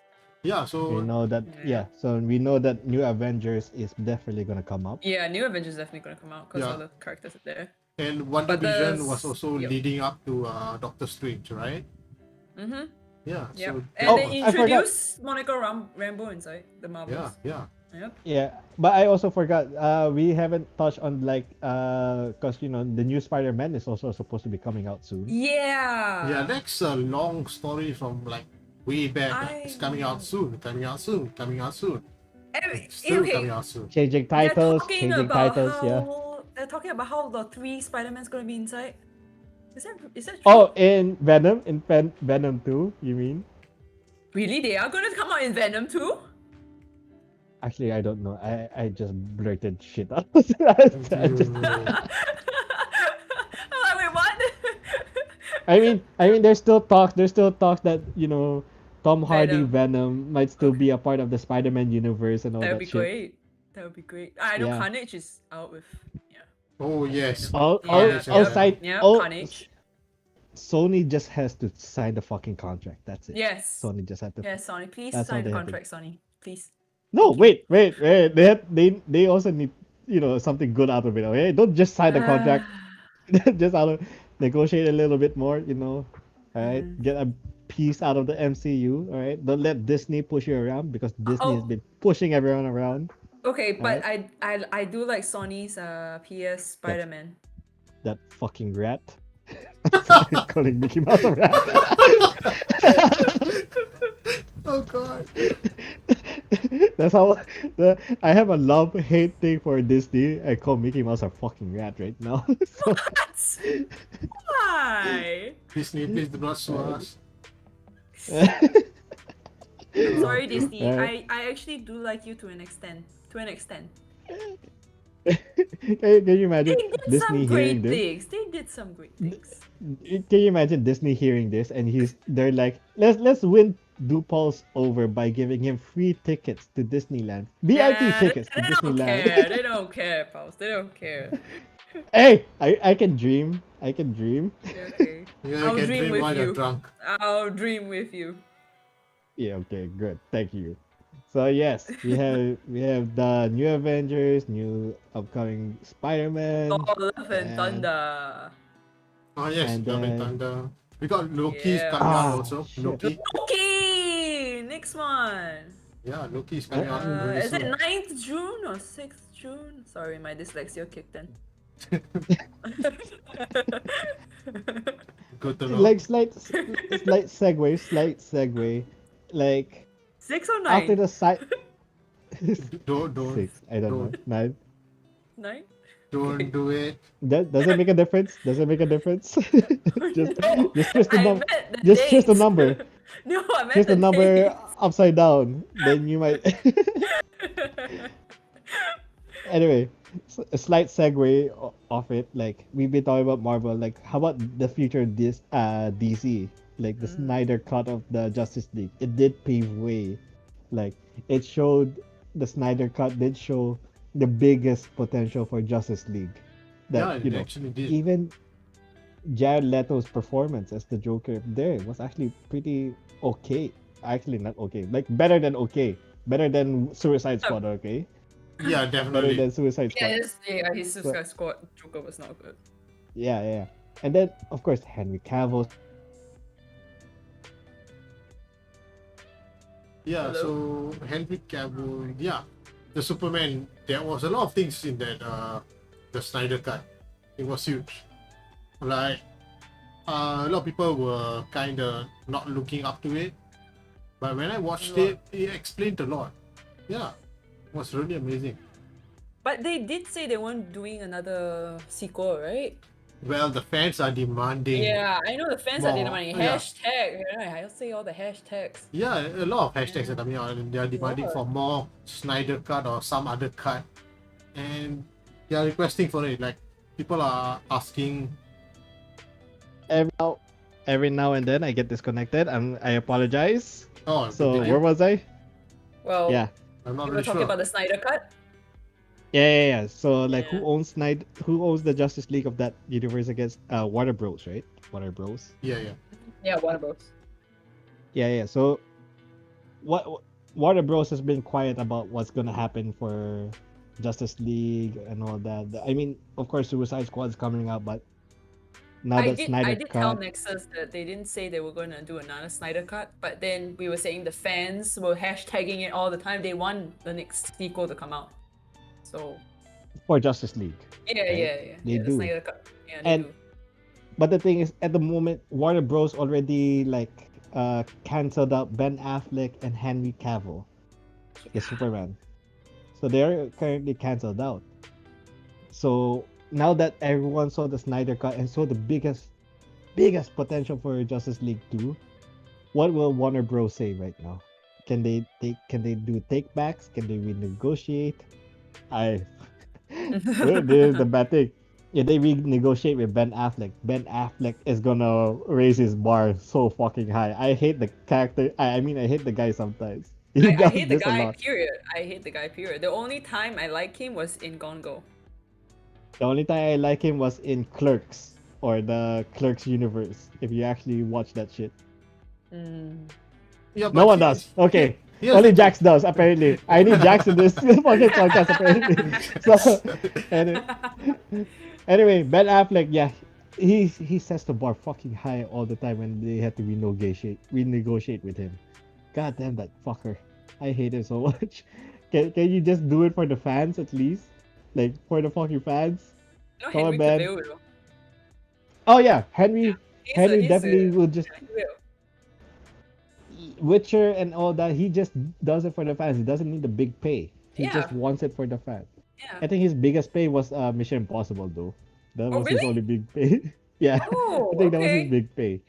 Yeah, so We know that. Yeah. So we know that New Avengers is definitely gonna come up. Yeah, New Avengers definitely gonna come out because Yeah. all the characters are there. and Wonder But Vision there's- was also yep. leading up to Doctor Strange, right? Mm-hmm. Yeah. Yeah. So And Oh, they I forgot. introduced Monica Rambeau inside the Marvels. yeah. Yep. Yeah, but I also forgot. We haven't touched on cause the new Spider-Man is also supposed to be coming out soon. Yeah. Yeah, that's a long story from like way back. It's coming out I- soon. Coming out soon. Coming out soon. It's still Okay. coming out soon. Changing They're titles, talking changing about titles. Yeah. They're talking about how the 3 Spider-Man's gonna be inside. Is that true? Oh, in Venom, Venom 2, you mean? Really? They are gonna come out in Venom too? Actually, I don't know. I just blurted shit out. I just- I'm like, wait, what? I mean, there's still talk. There's still talk that Tom Hardy Venom. Venom might still be a part of the Spider-Man universe and all That that would be shit. great. That would be great. I know Yeah. Carnage is out with. Yeah. Oh yes. All Yeah, side. Yeah, all- Carnage. Sony just has to sign the fucking contract. That's it. Yes. Sony just had to. Yes, Sony. Please That's all sign the they have to contract, Sony. Please. No, wait. They also need something good out of it. Okay, don't just sign the contract. Just negotiate a little bit more. All right, get a piece out of the MCU. All right, don't let Disney push you around because Disney has Oh, been pushing everyone around. okay, All but right, I do like Sony's PS that Spider-Man. that fucking rat. Sorry, calling Mickey Mouse a rat. Oh god. That's how I have a love hate thing for Disney. I call Mickey Mouse a fucking rat right now. So, What? Why? Disney, please do not sue us. Sorry, Disney. Alright. I actually do like you to an extent. To an extent. Can you They imagine did some Disney hearing great this? things. They did some great things. Can you imagine Disney hearing this and they're like, let's win DuPaul's over by giving him free tickets to Disneyland, VIP Nah, tickets to they don't Disneyland. care. They don't care, pals. They don't care. Hey, I can dream. I can dream. Yeah, okay. You I'll can dream dream with while you're you. drunk. I'll dream with you. Yeah, okay, good. Thank you. So yes, we have the new Avengers, new upcoming Spider-Man, Thor, Love and and Thunder. Oh yes, and Love and then Thunder. We got Loki's Yeah. coming out ah also. shit. Loki. Okay, next one. Yeah, Loki's coming out Uh, really Is it soon. 9th June or 6th June? Sorry, my dyslexia kicked in. Good to know. Like slight segue. Like 6 or after 9? the side Don't, 6, I don't know, don't, 9. 9? don't do it. Does it make a difference? Does it make a difference? just No, just twist the I number. meant the Just twist the dates. number. No, I meant Twist the the number dates. upside down. Then you might. Anyway, a slight segue off it. Like we've been talking about Marvel. Like how about the future DC? Like the Snyder cut of the Justice League. It did pave way. Like it showed the Snyder cut did show the biggest potential for Justice League. That Yeah, it actually did. even Jared Leto's performance as the Joker there was actually pretty okay. Actually, not okay. Like better than okay. Better than Suicide Squad. Okay. Yeah, Better definitely. than Suicide Squad. His So, Suicide Squad Joker was not good. yeah. And then of course Henry Cavill. Yeah, Hello? so Henry Cavill, yeah, the Superman. There was a lot of things in that the Snyder cut. It was huge. Like a lot of people were kind of not looking up to it, but when I watched it, it explained a lot. Yeah, it was really amazing. But they did say they weren't doing another sequel, right? Well, the fans are demanding. Yeah, I know the fans are More, demanding yeah. hashtag. I'll say all the hashtags. Yeah, a lot of hashtags are coming out, and they are demanding for more Snyder cut or some other cut, and they are requesting for it. Like people are asking. Every now and then I get disconnected. I apologize. Oh, So did you? where was I? Well, Yeah. I'm not we were really talking sure. about the Snyder Cut. Yeah. So like Yeah. who owns the Justice League of that universe against Warner Bros, right? Warner Bros. Yeah. Yeah, Warner Bros. Yeah. So what Warner Bros has been quiet about what's gonna happen for Justice League and all that. I mean, of course, Suicide Squad's coming out, but now I that did Snyder tell cut, Nexus that they didn't say they were gonna do another Snyder Cut, but then we were saying the fans were hashtagging it all the time. They want the next sequel to come out. So for Justice League. yeah, Right? yeah. They The do. Snyder Cut. Yeah, they And do. but the thing is, at the moment, Warner Bros already like canceled out Ben Affleck and Henry Cavill, the Superman. So they're currently canceled out. So now that everyone saw the Snyder Cut and saw the biggest potential for Justice League 2, what will Warner Bros say right now? Can they do takebacks? Can they renegotiate? I this is the bad thing. If they renegotiate with Ben Affleck is gonna raise his bar so fucking high. I hate the character. I mean, I hate the guy sometimes. He I does hate the this a guy, lot. period. I hate the guy, period. The only time I liked him was in Gone Go. The only time I like him was in Clerks or the Clerks universe. If you actually watch that shit. Mm. Yeah, No but one does. Okay. here's Only the thing. Jax does, apparently. I need Jax in this fucking podcast, apparently. So, anyway, anyway, Ben Affleck, yeah, he sets the bar fucking high all the time when they had to renegotiate with him. God damn that fucker. I hate him so much. Can you just do it for the fans at least? Like for the fucking fans? No, Come on, Henry man. Cavill, you know. Oh yeah, Henry. He's a Henry he's definitely a will just yeah, he will. Witcher and all that. He just does it for the fans. He doesn't need the big pay. He Yeah, just wants it for the fans. yeah. I think his biggest pay was Mission Impossible though. That Oh was his really? only big pay. Yeah, I Oh, think that was his okay. big pay.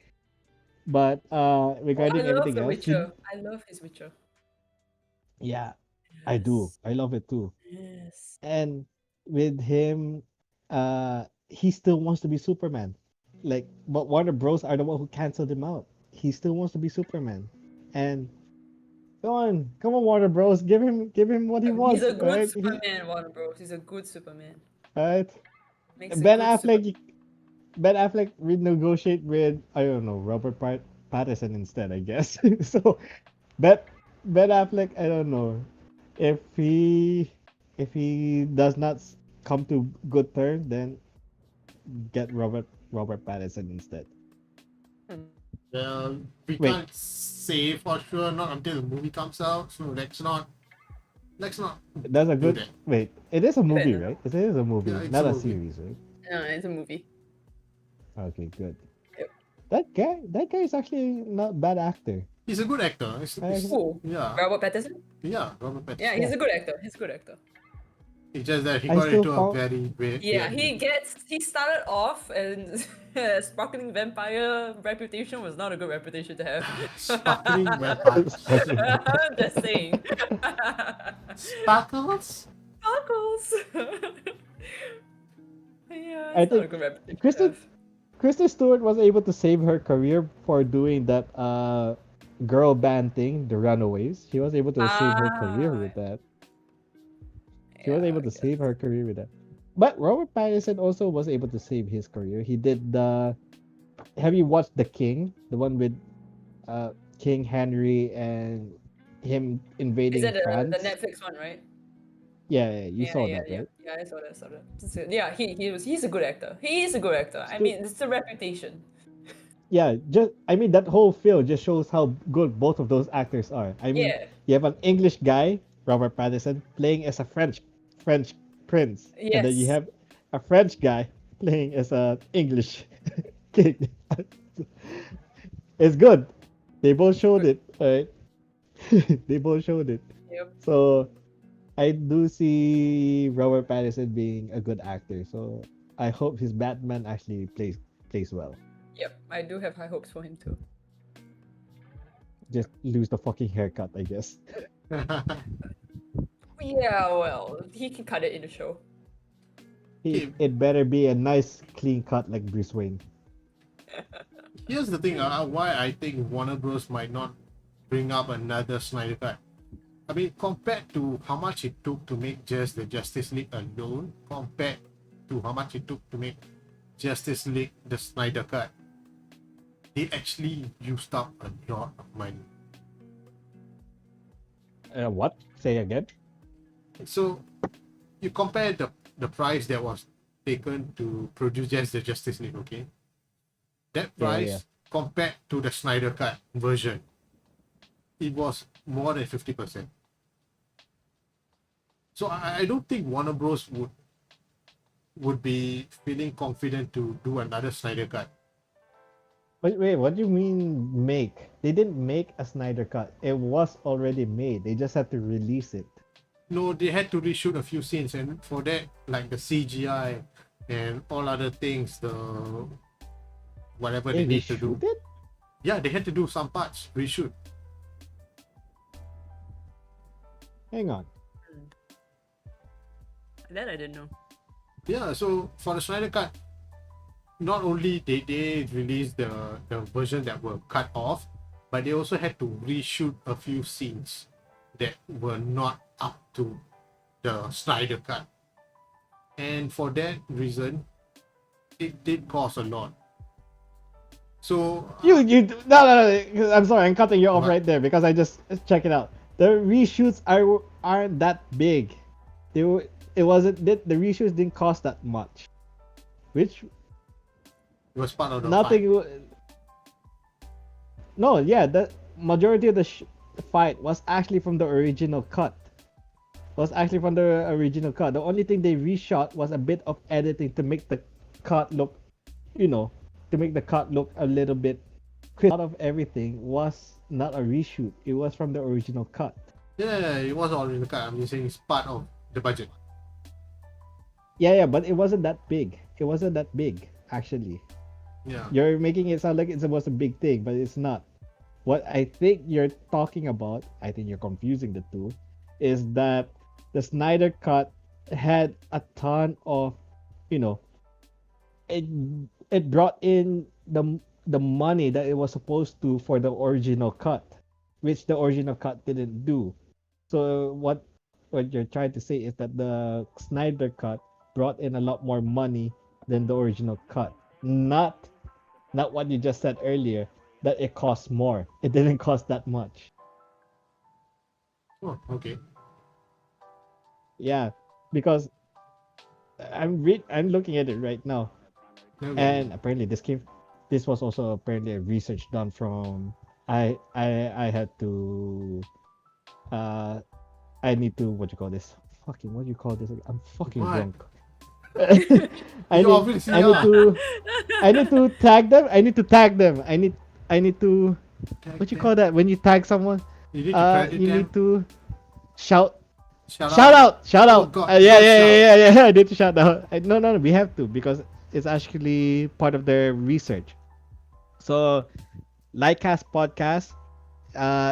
But Oh, I regarding love everything The else, he Witcher. I love his Witcher. yeah, I do. Yes. I love it too. Yes. And with him, he still wants to be Superman. Like, but Warner Bros are the one who canceled him out. He still wants to be Superman. And come on, Warner Bros. Give him what he He's wants, a good alright? He, Superman, Warner Bros. He's a good Superman. alright. Makes a Ben good Superman. Affleck, Ben Affleck renegotiate with I don't know Patterson instead, I guess. So Ben Ben Affleck, I don't know if he does not come to good terms, then get Robert Pattinson instead. Well, we Wait, can't say for sure, not until the movie comes out. So let's not that's a do good that. wait. It is a movie, No, no. right? It is a movie, Yeah, it's not a a movie. series, right? No, it's a movie. Okay, good. Yep. That guy is actually not bad actor. He's a good actor. Who? Yeah, Robert Pattinson? yeah, Robert Pattinson. Yeah, he's a good actor. He's a good actor. It's just that he I got still into a found very weird. Yeah, weird he started off and sparkling vampire reputation was not a good reputation to have. sparkling vampire. Just saying. Sparkles. Sparkles. Yeah, I it's not a think good reputation to Kristen have. Kristen Stewart was able to save her career for doing that girl band thing, The Runaways. She was able to save her career Ah, with that. She was yeah, able I to save guess. her career with that. But Robert Pattinson also was able to save his career. He did the. Have you watched The King? The one with King Henry and him Is invading that the France? Netflix one, right? Yeah, you Yeah, saw yeah, that, yeah. right? Yeah, I saw that. Yeah, he's a good actor. He is a good actor. I Still, mean, it's a reputation. yeah, just I mean that whole film just shows how good both of those actors are. I mean, Yeah. you have an English guy, Robert Pattinson, playing as a French prince, and then you Yes. have a French guy playing as a English king. It's good. They both showed Good. it, right? They both showed it. Yep. So I do see Robert Pattinson being a good actor. So I hope his Batman actually plays well. Yep. I do have high hopes for him too. Just lose the fucking haircut, I guess. Yeah, well, he can cut it in the show. It better be a nice clean cut like Bruce Wayne. Here's the thing. Why I think Warner Bros might not bring up another Snyder Cut. I mean, compared to how much it took to make just the Justice League alone, compared to how much it took to make Justice League the Snyder Cut, they actually used up a lot of money. What? Say again? So you compare the price that was taken to produce just the Justice League, okay? That price Yeah. compared to the Snyder Cut version, it was more than 50%. So I don't think Warner Bros would be feeling confident to do another Snyder Cut. Wait, what do you mean make? They didn't make a Snyder cut. It was already made. They just had to release it. No, they had to reshoot a few scenes, and for that, like the CGI and all other things, the whatever they need to do. reshoot it? Yeah, they had to do some parts reshoot. Hang on. That I didn't know. Yeah, so for the Snyder Cut, not only did they release the version that were cut off, but they also had to reshoot a few scenes that were not up to the Snyder Cut. And for that reason, it did cost a lot. So No. I'm sorry, I'm cutting you off what? right there because I just check it out. The reshoots aren't that big. They were. It wasn't. The reshoots didn't cost that much. Which It was part of the fight. nothing. No, yeah, the majority of the fight was actually from the original cut. Was actually from the original cut. The only thing they reshot was a bit of editing to make the cut look, you know, to make the cut look a little bit crisp. A lot of everything was not a reshoot. It was from the original cut. Yeah, it was all in the cut. I'm just saying it's part of the budget. Yeah, but it wasn't that big. It wasn't that big, actually. Yeah. You're making it sound like it was a big thing, but it's not. What I think you're talking about, I think you're confusing the two, is that the Snyder Cut had a ton of, you know, it it brought in the money that it was supposed to for the original cut, which the original cut didn't do. So what you're trying to say is that the Snyder Cut brought in a lot more money than the original cut. Not what you just said earlier, that it costs more. It didn't cost that much. Oh, okay. Yeah, because I'm looking at it right now, Okay. and apparently this was also apparently a research done from I had to uh I need to what you call this? Fucking what do you call this? I'm fucking What? drunk. You obviously I need are. to I need to tag them. I need to tag them. I need to what you call that when you tag someone? You need to credit You them. need to shout Shout out. shout Oh, out. God, Yeah, God yeah. I need to shout out. No. We have to because it's actually part of their research. So, Lightcast podcast,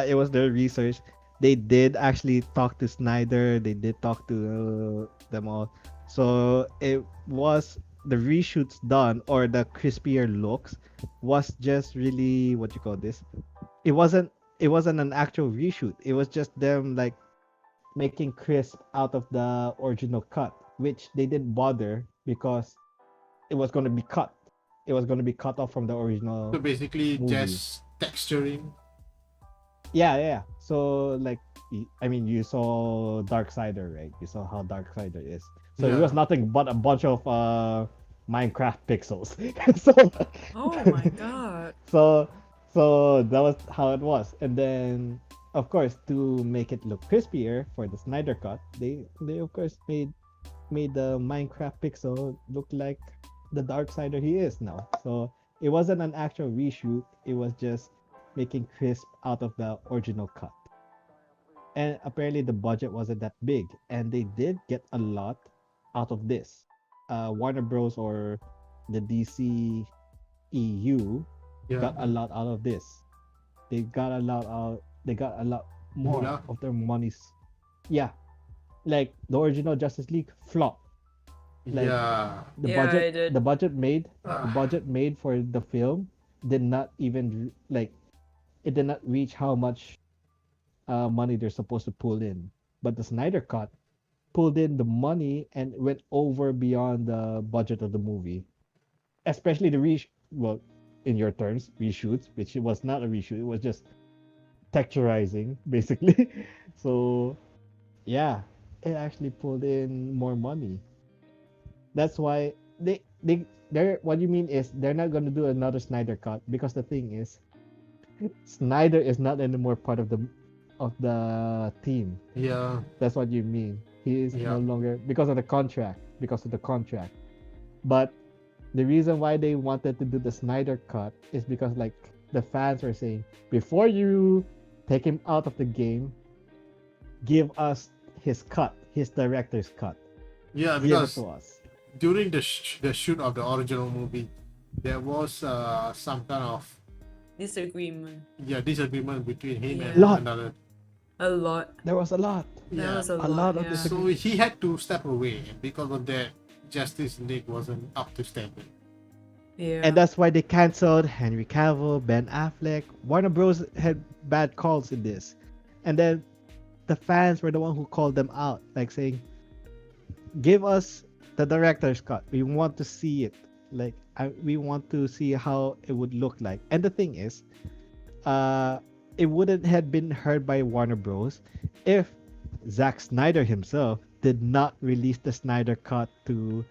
it was their research. They did actually talk to Snyder. They did talk to them all. So it was the reshoots done or the crispier looks was just really what you call this. It wasn't. It wasn't an actual reshoot. It was just them like making crisp out of the original cut, which they didn't bother because it was going to be cut. It was going to be cut off from the original So basically, movie. just texturing. Yeah. So like, I mean, you saw Darksider, right? You saw how Darksider is. So it Yeah. was nothing but a bunch of Minecraft pixels. so Oh my god. so so that was how it was, and then of course to make it look crispier for the Snyder cut, they of course made the Minecraft pixel look like the Darksider he is now. So it wasn't an actual reshoot. It was just making crisp out of the original cut. And apparently the budget wasn't that big, and they did get a lot out of this. Warner Bros. Or the DC EU Yeah. got a lot out of this. They got a lot out. They got a lot more Moolah. of their monies. Yeah, like the original Justice League flop. Like, Yeah. The Yeah, budget, it did. the budget made, Ah. the budget made for the film did not even like it did not reach how much money they're supposed to pull in. But the Snyder Cut pulled in the money and went over beyond the budget of the movie, especially the well, in your terms, reshoots, which it was not a reshoot. It was just texturizing, basically. So, yeah, it actually pulled in more money. That's why they're what you mean is they're not gonna do another Snyder cut because the thing is Snyder is not anymore part of the team. Yeah. That's what you mean. He is Yeah. no longer because of the contract. Because of the contract. But the reason why they wanted to do the Snyder cut is because like the fans were saying, before you take him out of the game, give us his cut, his director's cut. Yeah, Give it because to us. during the shoot of the original movie, there was some kind of Disagreement. disagreement between him Yeah. and Lot. another. A lot. There was a lot. There Yeah. was a A lot. lot of yeah. disagreement. So he had to step away, and because of that, Justice League wasn't up to standard. Yeah. And that's why they canceled Henry Cavill, Ben Affleck. Warner Bros. Had bad calls in this. And then the fans were the one who called them out, like saying, give us the director's cut. We want to see it. Like, we want to see how it would look like. And the thing is, uh, it wouldn't have been heard by Warner Bros. If Zack Snyder himself did not release the Snyder Cut to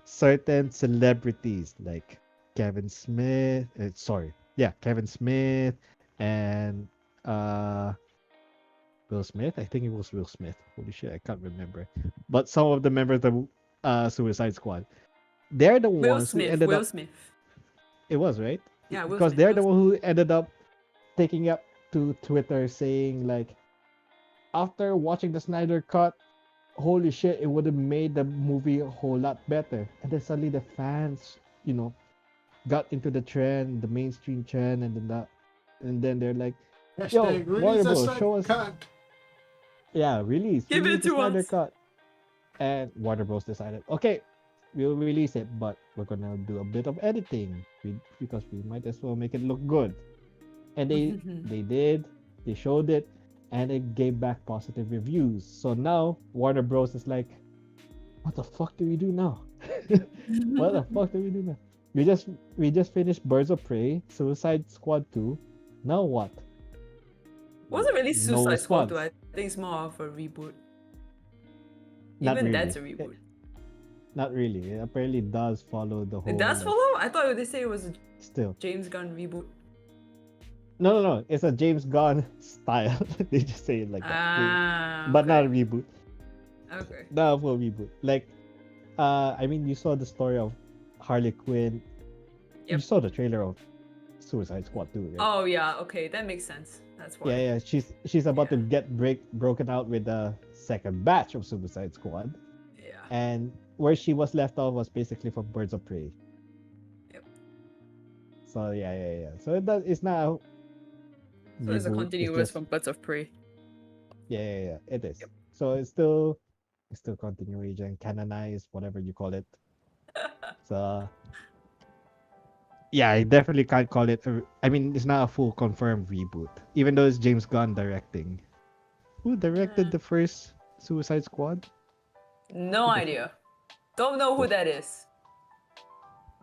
certain celebrities like Kevin Smith. Kevin Smith and uh, Will Smith. I think it was Will Smith. Holy shit, I can't remember. But some of the members of Suicide Squad, they're the Will ones who Smith. ended Will up. Smith. It was right Yeah, Will because Smith. they're Will the Smith. one who ended up taking up to Twitter saying like, after watching the Snyder Cut, holy shit, it would have made the movie a whole lot better. And then suddenly the fans, got into the trend, the mainstream trend, and then they're like, "Yo, Hashtag release Warner a Bros, side show us, cut. yeah, release Give it the to Snyder us. Cut." And Warner Bros decided, okay, we'll release it, but we're gonna do a bit of editing because we might as well make it look good. And they did, they showed it, and it gave back positive reviews. So now Warner Bros is like, what the fuck do we do now? What the fuck do we do now? We just finished Birds of Prey, Suicide Squad 2. Now what? Wasn't really No Suicide Squad response. 2. I think it's more of a reboot. Not Even really. that's a reboot. Not really. It apparently does follow the whole. It does like, follow? I thought they say it was a Still. James Gunn reboot. No. It's a James Gunn style. They just say it like that. But not a Okay. reboot. Okay. Not a full reboot. Like, I mean, you saw the story of Harley Quinn. You Yep. saw the trailer of Suicide Squad 2, right? Oh yeah, okay, that makes sense. That's why. Yeah. She's about to Yeah. get broken out with the second batch of Suicide Squad, Yeah. and where she was left off was basically from Birds of Prey. Yep. So yeah. So it's not. So it's a reboot, continuous just- from Birds of Prey. Yeah. It is. Yep. So it's still continuation, canonized, whatever you call it. So yeah, I definitely can't call it. I mean, it's not a full confirmed reboot, even though it's James Gunn directing. Who directed the first Suicide Squad? No idea. Don't know who that is.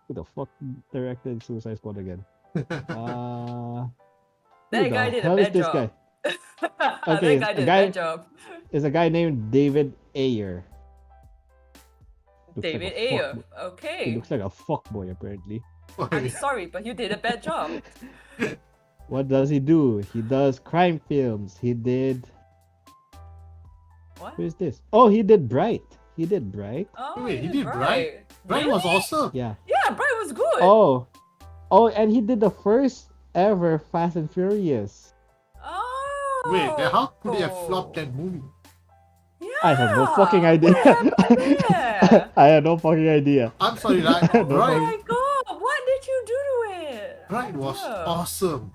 Who the fuck directed Suicide Squad again? Who That the guy did a hell is bad this job. guy? That Okay, guy a did a guy- bad job. It's a guy named David Ayer. Looks like David a Ayer. fuckboy. He Okay. looks like a fuckboy apparently. I'm sorry, but you did a bad job. What does he do? He does crime films. He did. What? Who is this? Oh, he did Bright. He did Bright. Oh, Wait, he you did Bright? Bright Really? was awesome. Yeah. Yeah, Bright was good. Oh, and he did the first ever Fast and Furious. Oh. Wait, then how could he have flopped that movie? Yeah. I have no fucking idea. What happened there? I have no fucking idea. I'm sorry, right? Oh Bright, my god, what did you do to it? Bright was Yeah. awesome.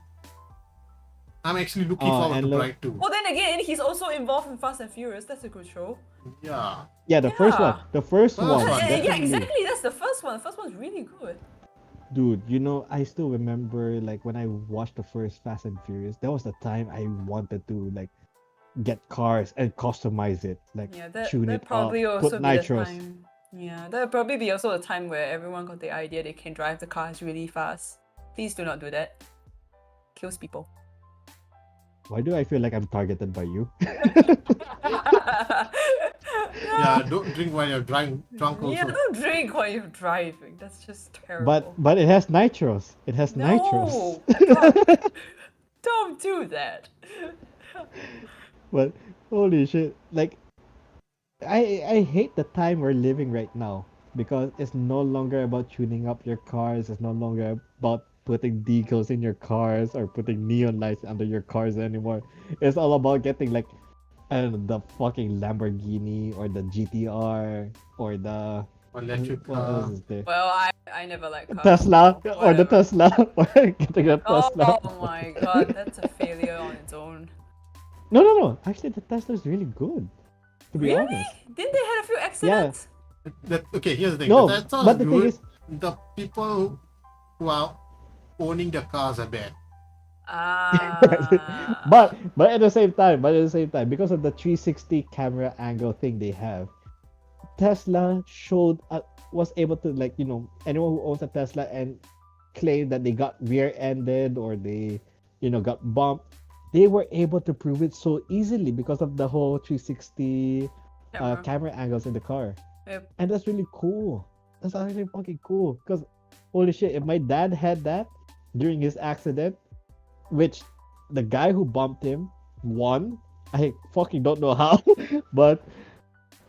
I'm actually looking Oh, forward and to look- Bright too. Well, then again, he's also involved in Fast and Furious. That's a good show. Yeah. Yeah, the first one. Yeah. The first First one. one. Yeah, Definitely. exactly. That's the first one. The first one's really good. Dude, I still remember like when I watched the first Fast and Furious, that was the time I wanted to like get cars and customize it, like Yeah, that tune that it probably up, also put be the nitros. time. Yeah, that would probably be also the time where everyone got the idea they can drive the cars really fast. Please do not do that. Kills people. Why do I feel like I'm targeted by you? Yeah, don't drink while you're drunk also. Yeah, don't drink while you're driving. That's just terrible. But it has nitros. It has no, nitros. don't do that. But holy shit, like I hate the time we're living right now because it's no longer about tuning up your cars. It's no longer about putting decals in your cars or putting neon lights under your cars anymore. It's all about getting like I don't know, the fucking Lamborghini or the GTR or the Electric what else car. is there? Well, I never like cars. Tesla or the Whatever. Tesla or getting the Tesla. Oh my god, that's a failure on its own. No. Actually, the Tesla is really good. To be Really? honest. Didn't they have a few accidents? Okay, here's the thing. No, That sounds but the thing good. is, The people who are owning the cars are bad. Ah. but at the same time, because of the 360 camera angle thing they have, Tesla showed was able to, like, anyone who owns a Tesla and claim that they got rear-ended or they got bumped, they were able to prove it so easily because of the whole 360 Camera. camera angles in the car. Yep. And that's really cool. That's actually fucking cool. Because holy shit, if my dad had that during his accident, which the guy who bumped him won, I fucking don't know how, but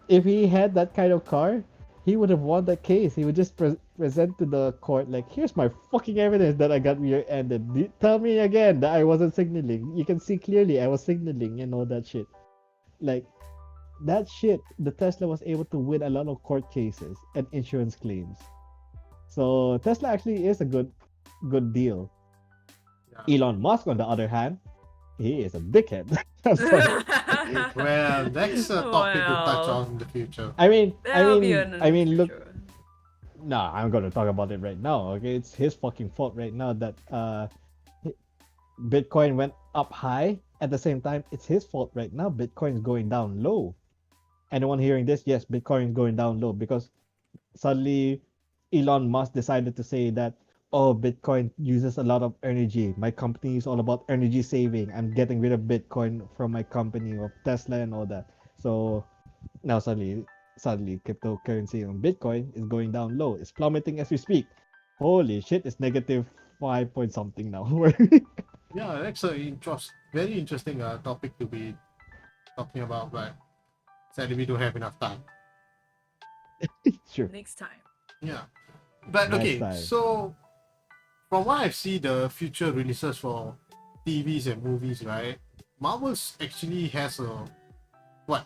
if he had that kind of car, he would have won that case. He would just present to the court like, here's my fucking evidence that I got rear-ended. Tell me again that I wasn't signaling. You can see clearly I was signaling and all that shit. Like, that shit, the Tesla was able to win a lot of court cases and insurance claims. So Tesla actually is a good deal. Yeah. Elon Musk, on the other hand, he is a dickhead. I'm sorry. Well, that's a topic to touch Well. on in the future. That'll be another look. future. Nah, I'm gonna talk about it right now. Okay, it's his fucking fault right now that Bitcoin went up high. At the same time, it's his fault right now. Bitcoin is going down low. Anyone hearing this? Yes, Bitcoin is going down low because suddenly Elon Musk decided to say that, oh, Bitcoin uses a lot of energy. My company is all about energy saving. I'm getting rid of Bitcoin from my company of Tesla and all that. So now suddenly cryptocurrency on Bitcoin is going down low. It's plummeting as we speak. Holy shit, it's negative 5 point something now. Yeah, that's a very interesting topic to be talking about, but sadly we don't have enough time. Sure. Next time. Yeah. But Next okay, time. so from what I've seen the future releases for TVs and movies, right? Marvel's actually has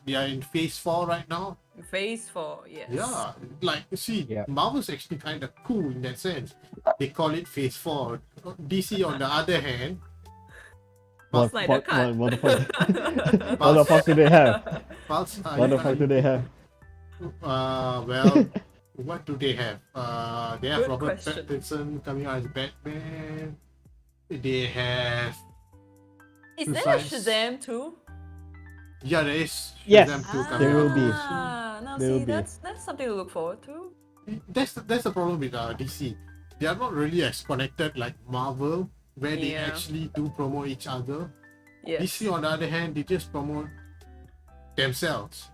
they are in phase 4 right now. Phase 4, yes. Yeah, like see, Yeah. Marvel's actually kind of cool in that sense. They call it phase 4. DC on the other hand, What Snyder cut. what the fuck? What the fuck do they have? Pulse, What the fuck do they have? well, what do they have? They have Good Robert question. Pattinson coming out as Batman. They have Is there a Suicide- Shazam too? yeah, there is Yes, Shazam 2 coming there will out. be. Now There will see, be. that's something to look forward to. That's the problem with DC. They are not really as connected like Marvel, where they Yeah. actually do promote each other. Yes. DC, on the other hand, they just promote themselves.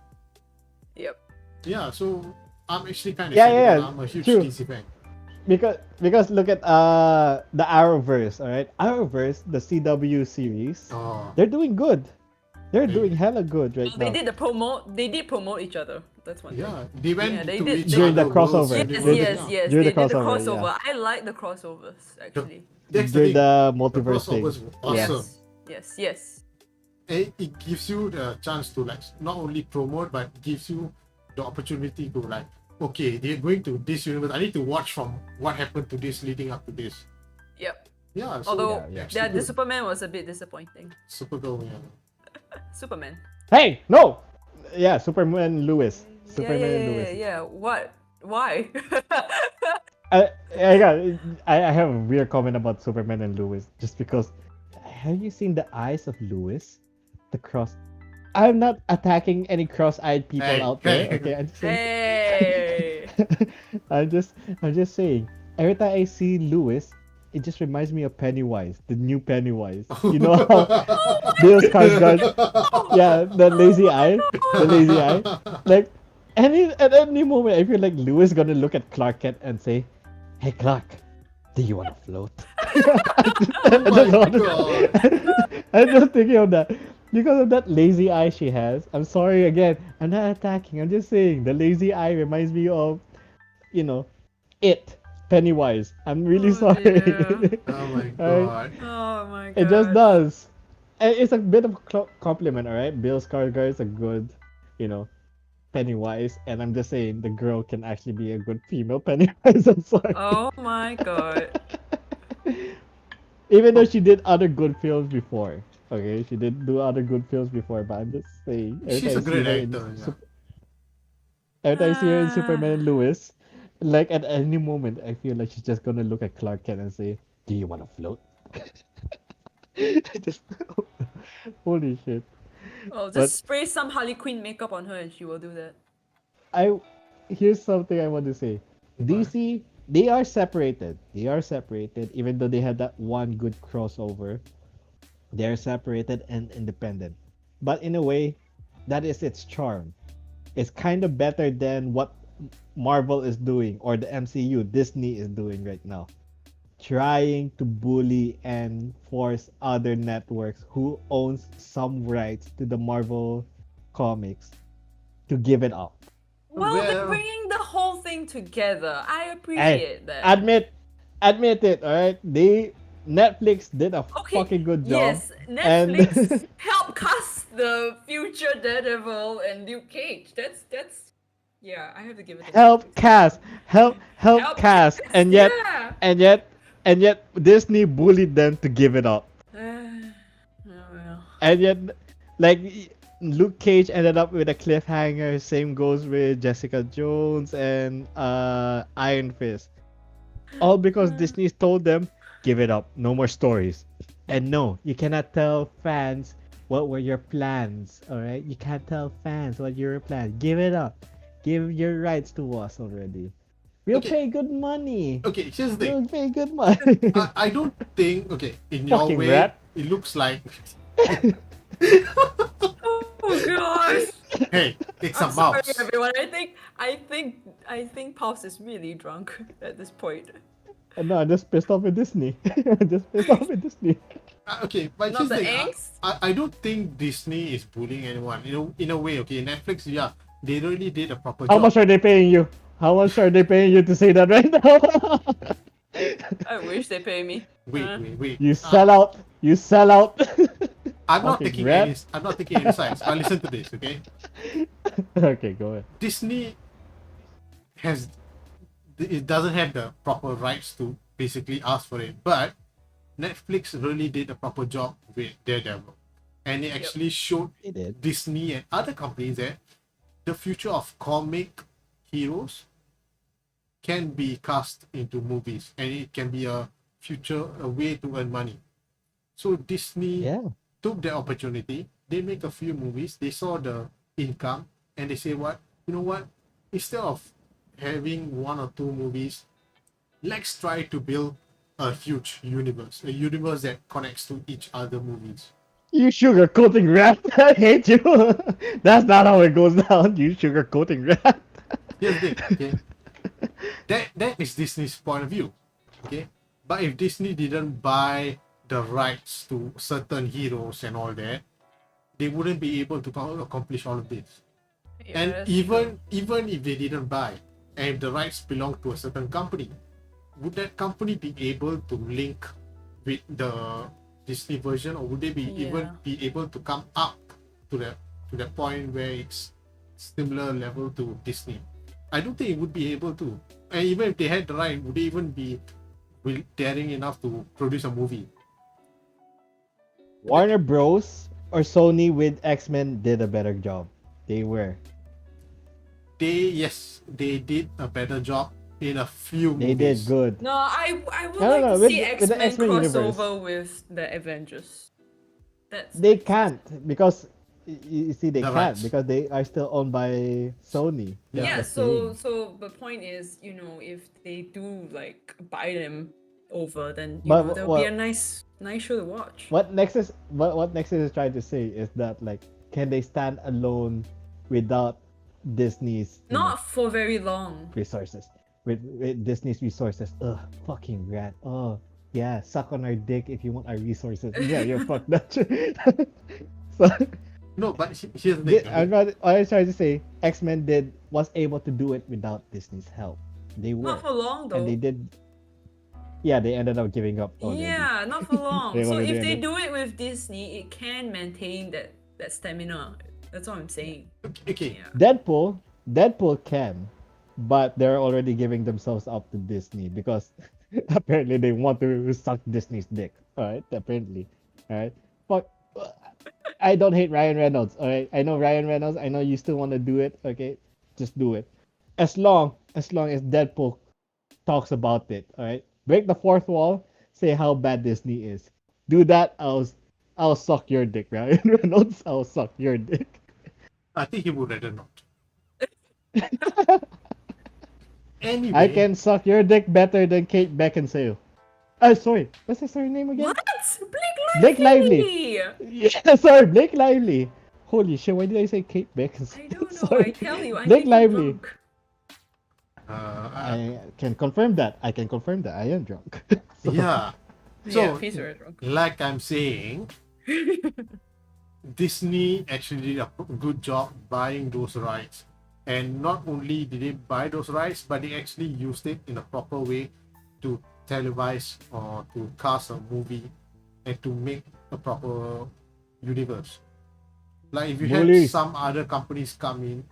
Yep. Yeah, so I'm actually kind of Yeah, sad yeah, because I'm a huge true. DC fan. Because look at the Arrowverse, all right? Arrowverse, the CW series, Oh, they're doing good. They're They- doing hella good right They now. did promote each other. That's one thing. yeah, they went Yeah, they to did- each During the other worlds crossover. and they Yes, were- yes, yeah. yes. During They the did the crossover, crossover. yeah. I like the crossovers actually. That's the During thing. the The multiverse thing. crossovers were awesome. Yes. It gives you the chance to like not only promote but gives you the opportunity to like, okay, they're going to this universe. I need to watch from what happened to this leading up to this. Yep. Yeah. So Although yeah. actually the good. Superman was a bit disappointing. Supergirl, yeah. Superman. Hey, no! Yeah, Superman Lewis. Yeah, Superman yeah, Lewis. yeah. What? Why? I have a weird comment about Superman and Lewis just because have you seen the eyes of Lewis? The cross. I'm not attacking any cross-eyed people Hey, out there. hey. Okay, I'm just saying. Hey. I'm just saying. Every time I see Lewis, it just reminds me of Pennywise, the new Pennywise. You know how Bill Skarsgård, yeah, the lazy eye, the lazy eye. Like at any moment, I feel like Lewis gonna look at Clark Kent and say, "Hey Clark, do you wanna float?" Oh my god. I'm just thinking of that because of that lazy eye she has. I'm sorry again. I'm not attacking. I'm just saying the lazy eye reminds me of, it Pennywise. I'm really Oh, sorry. dear. Oh my Alright. god. Oh my god. It just does. And it's a bit of a compliment, alright? Bill Skarsgård is a good, Pennywise, and I'm just saying the girl can actually be a good female Pennywise. I'm sorry. Oh my god. Even though she did other good films before. Okay, she did do other good films before, but I'm just saying. She's a great actor. Yeah. Every time I see her in Ah. Superman and Lewis, like at any moment, I feel like she's just gonna look at Clark Kent and say, "Do you wanna float?" Just holy shit. Well, just But- spray some Harley Quinn makeup on her and she will do that. I here's something I want to say. But DC, they are separated. They are separated, even though they had that one good crossover. They are separated and independent. But in a way, that is its charm. It's kind of better than what Marvel is doing or the MCU, Disney is doing right now. Trying to bully and force other networks who owns some rights to the Marvel comics to give it up. Well, they're well, bringing the whole thing together. I Hey, appreciate that. admit it, all right? They Netflix did a Okay, fucking good job, yes, and Netflix helped cast the future Daredevil and Luke Cage. That's yeah, I have to give it to help Netflix. cast, help Help cast, cast, yeah. and yet, Disney bullied them to give it up, Oh well. and yet, like Luke Cage ended up with a cliffhanger. Same goes with Jessica Jones and Iron Fist. All because Disney told them, give it up, no more stories. And no, you cannot tell fans what were your plans, alright? You can't tell fans what your plans. Give it up. Give your rights to us already. We'll okay, pay good money. okay. Here's the thing. We'll pay good money. I don't think. Okay, in your Fucking way, rat. it looks like. Oh gosh. Hey, it's a I'm sorry, mouse. everyone. I think Pops is really drunk at this point. No, I'm just pissed off with Disney. I'm just pissed off with Disney. Okay, but Not here's the the thing. angst. I don't think Disney is bullying anyone. In a way, okay, Netflix, yeah, they really did a proper How job. much are they paying you? How much are they paying you to say that right now? I wish they pay me. Wait. You sell out. You sell out. I'm not Fucking taking rat. any. I'm not taking any sides. But listen to this, okay? Okay, go ahead. Disney has it doesn't have the proper rights to basically ask for it, but Netflix really did a proper job with Daredevil, and it actually showed They did. Disney and other companies that the future of comic heroes can be cast into movies, and it can be a way to earn money. So Disney Yeah. took the opportunity. They make a few movies. They saw the income, and they say, "What? You know what? Instead of having one or two movies, let's try to build a huge universe, a universe that connects to each other movies." You sugarcoating rat. I hate you. That's not how it goes down. You sugarcoating rat. Here's the thing, okay? That is Disney's point of view, okay? But if Disney didn't buy the rights to certain heroes and all that, they wouldn't be able to accomplish all of this. Yeah, And that's even if they didn't buy, and if the rights belong to a certain company, would that company be able to link with the Disney version, or would they be even Yeah. be able to come up to the point where it's similar level to Disney? I don't think it would be able to. And even if they had the right, would they even be daring enough to produce a movie? Warner Bros. Or Sony with X-Men did a better job. They were. They did a better job in a few They did movies. good. No, I would No, like no, to with see with the X-Men X-Men universe. crossover with the Avengers. That's They nice. can't because you see they The can't rights. because they are still owned by Sony. That's Yeah, the so thing. so the point is, if they do like buy them over, then But there'll be a nice show to watch. what Nexus is trying to say is that like can they stand alone without Disney's Not for very long. resources? With Disney's resources. Ugh, fucking rat. Oh yeah, suck on our dick if you want our resources. Yeah, you're fucked that shit. So No, but here's the thing. I was trying to say X-Men was able to do it without Disney's help. They were. Not for long And they though. did. Yeah, they ended up giving up already. Yeah, not for long. They So already if they ended. do it with Disney, it can maintain that stamina. That's what I'm saying. Okay, Yeah. Deadpool can, but they're already giving themselves up to Disney because apparently they want to suck Disney's dick. All right, apparently. All right. Fuck. I don't hate Ryan Reynolds. All right. I know Ryan Reynolds. I know you still want to do it. Okay, just do it. As long as Deadpool talks about it. All right. Break the fourth wall. Say how bad Disney is. Do that. I'll suck your dick, Ryan Reynolds. I'll suck your dick. I think he would rather not. I Anyway, can suck your dick better than Kate Beckinsale. Sorry. What's his name again? What? Blake Blake Lively. Lively! Yeah, sorry, Blake Lively. Holy shit, why did I say Kate I Beckinsale? don't know. I Sorry. tell you, I Blake make you Lively. drunk. uh, I can confirm that. I can confirm that I am drunk. So, yeah. Yeah, So, he's very drunk. like I'm saying, Disney actually did a good job buying those rights. And not only did they buy those rights, but they actually used it in a proper way to televise or to cast a movie and to make a proper universe. Like if you had bullies. some other companies come in,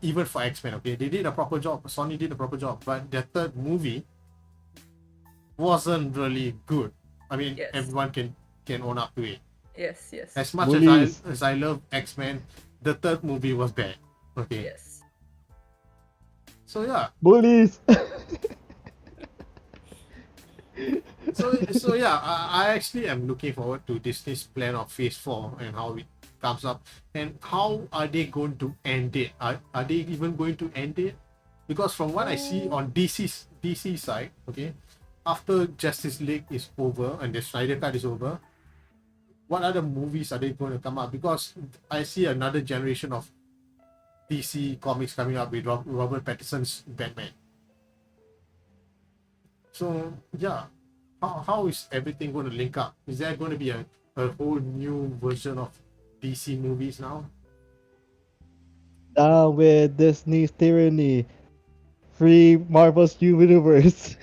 even for X-Men, okay, they did a proper job. Sony did a proper job, but their third movie wasn't really good. I mean, Yes. everyone can own up to it. Yes, yes. As much Bullies. as I love X-Men, the third movie was bad. Okay. Yes. So yeah. Bullies. So yeah, I actually am looking forward to Disney's plan of Phase 4 and how it comes up and how are they going to end it? Are they even going to end it? Because from what I see on DC side, okay, after Justice League is over and the Snyder Cut is over, what other movies are they going to come up? Because I see another generation of DC comics coming up with Robert Pattinson's Batman. So yeah, how is everything going to link up? Is there going to be a whole new version of DC movies now? Down with Disney's tyranny. Free Marvel's universe.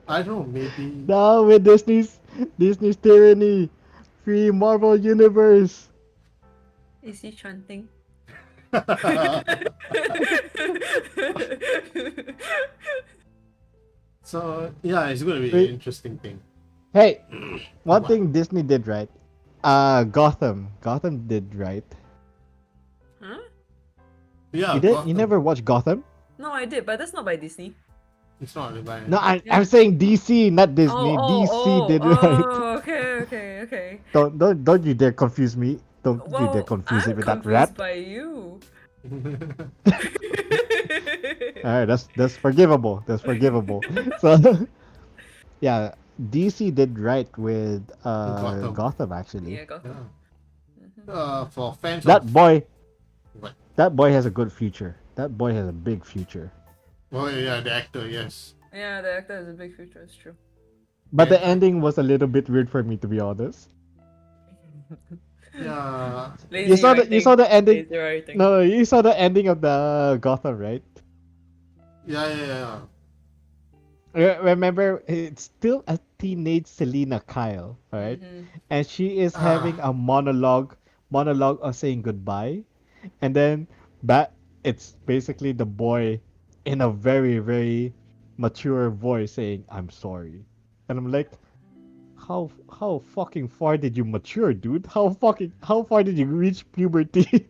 I don't know, maybe. Down with Disney's tyranny. Free Marvel universe. Is he chanting? So yeah, it's going to be Wait. an interesting thing. Hey, one What? thing Disney did right. Gotham. Gotham did right. Huh? Yeah, You did? Gotham. You never watched Gotham? No, I did, but that's not by Disney. It's not by. No, Yeah. I'm saying DC, not Disney. Oh, DC did right. okay. Don't you dare confuse me. Don't you dare Well, confuse me I'm with that confused rap. by you. Alright, that's forgivable. That's forgivable. So yeah, DC did right with Gotham. Gotham actually. Yeah, got Yeah. For fans That of boy what? that boy has a good future. That boy has a big future. Oh yeah, the actor, yes. Yeah, the actor has a big future. It's true. But the Yeah. ending was a little bit weird for me to be honest. Yeah. Lazy You saw the ending. Lazy writing. No, you saw the ending of the Gotham, right? Yeah. Remember, it's still a teenage Selena Kyle, right? And she is having a monologue of saying goodbye, and then it's basically the boy in a very very mature voice saying I'm sorry, and I'm like, how fucking far did you mature, dude? How far did you reach puberty?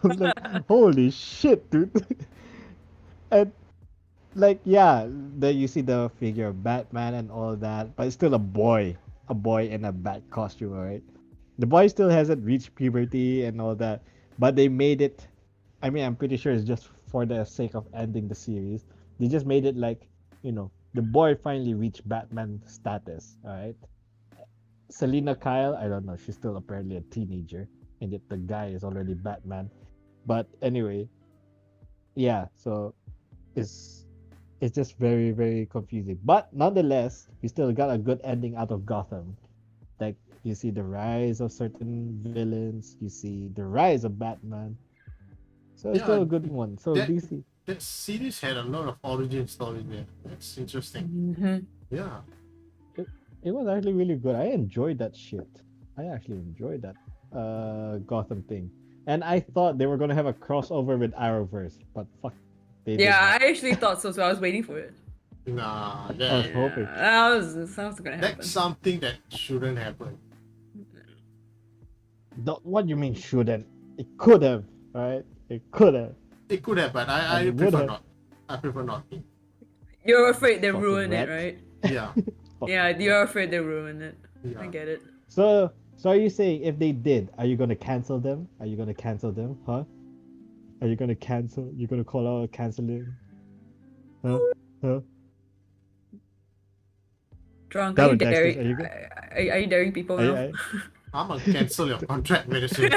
I'm like, holy shit, dude. And like yeah, then you see the figure of Batman and all that, but it's still a boy in a bat costume, right? The boy still hasn't reached puberty and all that, but they made it. I mean, I'm pretty sure it's just for the sake of ending the series. They just made it like, the boy finally reached Batman status, all right? Selena Kyle, I don't know, she's still apparently a teenager, and yet the guy is already Batman. But anyway, yeah, so it's it's just very very confusing, but nonetheless we still got a good ending out of Gotham. Like you see the rise of certain villains, you see the rise of Batman, so it's still Yeah. a good one. So That DC, that series had a lot of origin story there. That's interesting. Mm-hmm. Yeah. it was actually really good. I enjoyed that shit. I actually enjoyed that Gotham thing, and I thought they were gonna have a crossover with Arrowverse, but fuck, they did Yeah, not. I actually thought so, so I was waiting for it. Nah, I was that, hoping. That was gonna happen. that's something that shouldn't happen. What you mean shouldn't? It could have, right? It could have. It could have, but I And would prefer have. not. I prefer not. You're afraid they Fucking ruin it, rat. right? Yeah. Yeah, you're afraid they ruin it. I Yeah. get it. So are you saying if they did, are you gonna cancel them? Are you gonna cancel them? Huh? Are you gonna cancel? You're gonna call out canceling? Huh? Huh? Drunk. Are Damn you it, Dexter. daring? Are you good? Are you daring people now? I... I'm gonna cancel your contract very soon.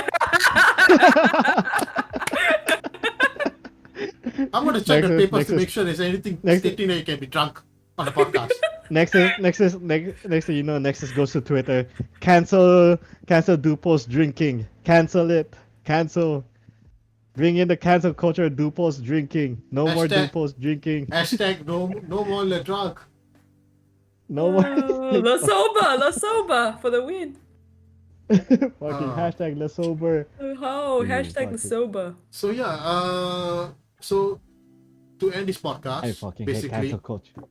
I'm gonna check the papers to make sure there's anything Nexus. stating that you can be drunk on the podcast. Next thing you know, Nexus goes to Twitter. Cancel Dupo's drinking. Cancel it. Cancel. Bring in the cancel culture. Dupo's drinking. No more Hashtag- Dupo's drinking. Hashtag no more le drunk. No more. La soba for the win. Fucking hashtag less sober. Oh, hashtag la fuck it. soba. So yeah, so to end this I podcast, fucking hate basically, cancel culture.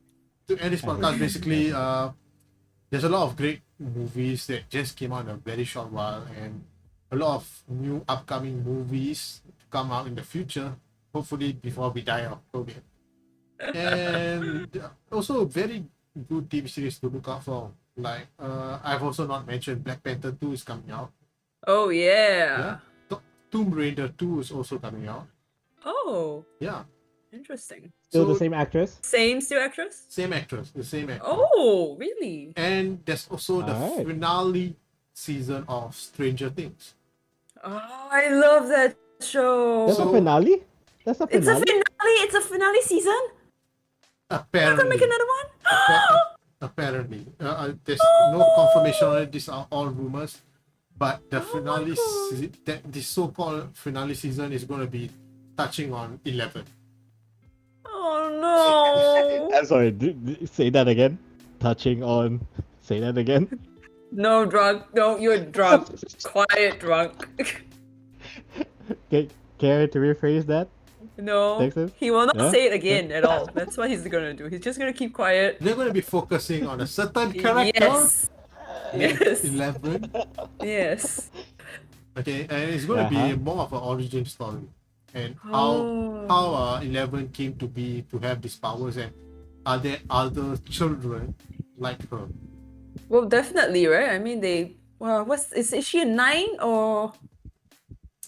there's a lot of great movies that just came out in a very short while, and a lot of new upcoming movies to come out in the future, hopefully before we die of COVID. And also very good TV series to look out for. Like I've also not mentioned Black Panther 2 is coming out. Oh yeah. Tomb Raider 2 is also coming out. Oh, Yeah. interesting. Still So- the same actress? Same still actress? Same actress, the same actor. Oh, really? And there's also the Alright. finale season of Stranger Things. Oh, I love that show. That's a finale? That's a It's a finale? finale. It's a finale season. They're Apparently. gonna make another one. Apparently. There's no confirmation on it. These are all rumors. But the finale, the so-called finale season is going to be touching on 11. Oh no. I'm sorry, say that again. Touching on. Say that again. No, drunk. No, you're drunk. Quiet, drunk. Care to rephrase that? No, Texas? he will not Huh? say it again at all. That's what he's gonna do. He's just gonna keep quiet. They're going to be focusing on a certain character. Yes. named Yes. 11. Yes. Okay, and it's going to be more of an origin story. And how 11 came to be, to have these powers, and are there other children like her? Well, definitely, right? I mean, they. Well, is she a 9 or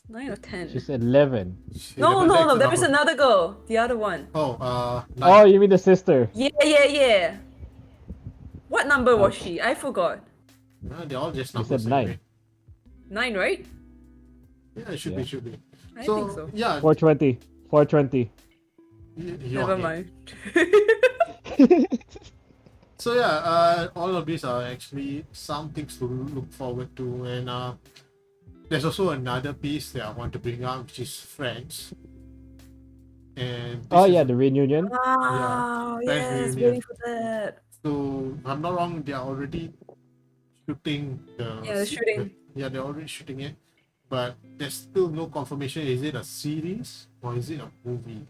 9 or 10? She said 11. No, 11 no, takes no. a There is number. another girl. The other one. Oh, Oh, 9. you mean the sister? Yeah. What number was she? I forgot. They're all just You numbers. said 9. anyway. 9, right? Yeah, it should be, should be. I think so. Yeah, 420. 420. you're Never okay. mind. So yeah, all of these are actually some things to look forward to, and there's also another piece that I want to bring up, which is Friends. And Oh this yeah, is- the reunion. Wow, Friends yes, reunion. waiting for that. so if I'm not wrong, they are already shooting the. Yeah, they're shooting. They're already shooting it, but there's still no confirmation. Is it a series or is it a movie?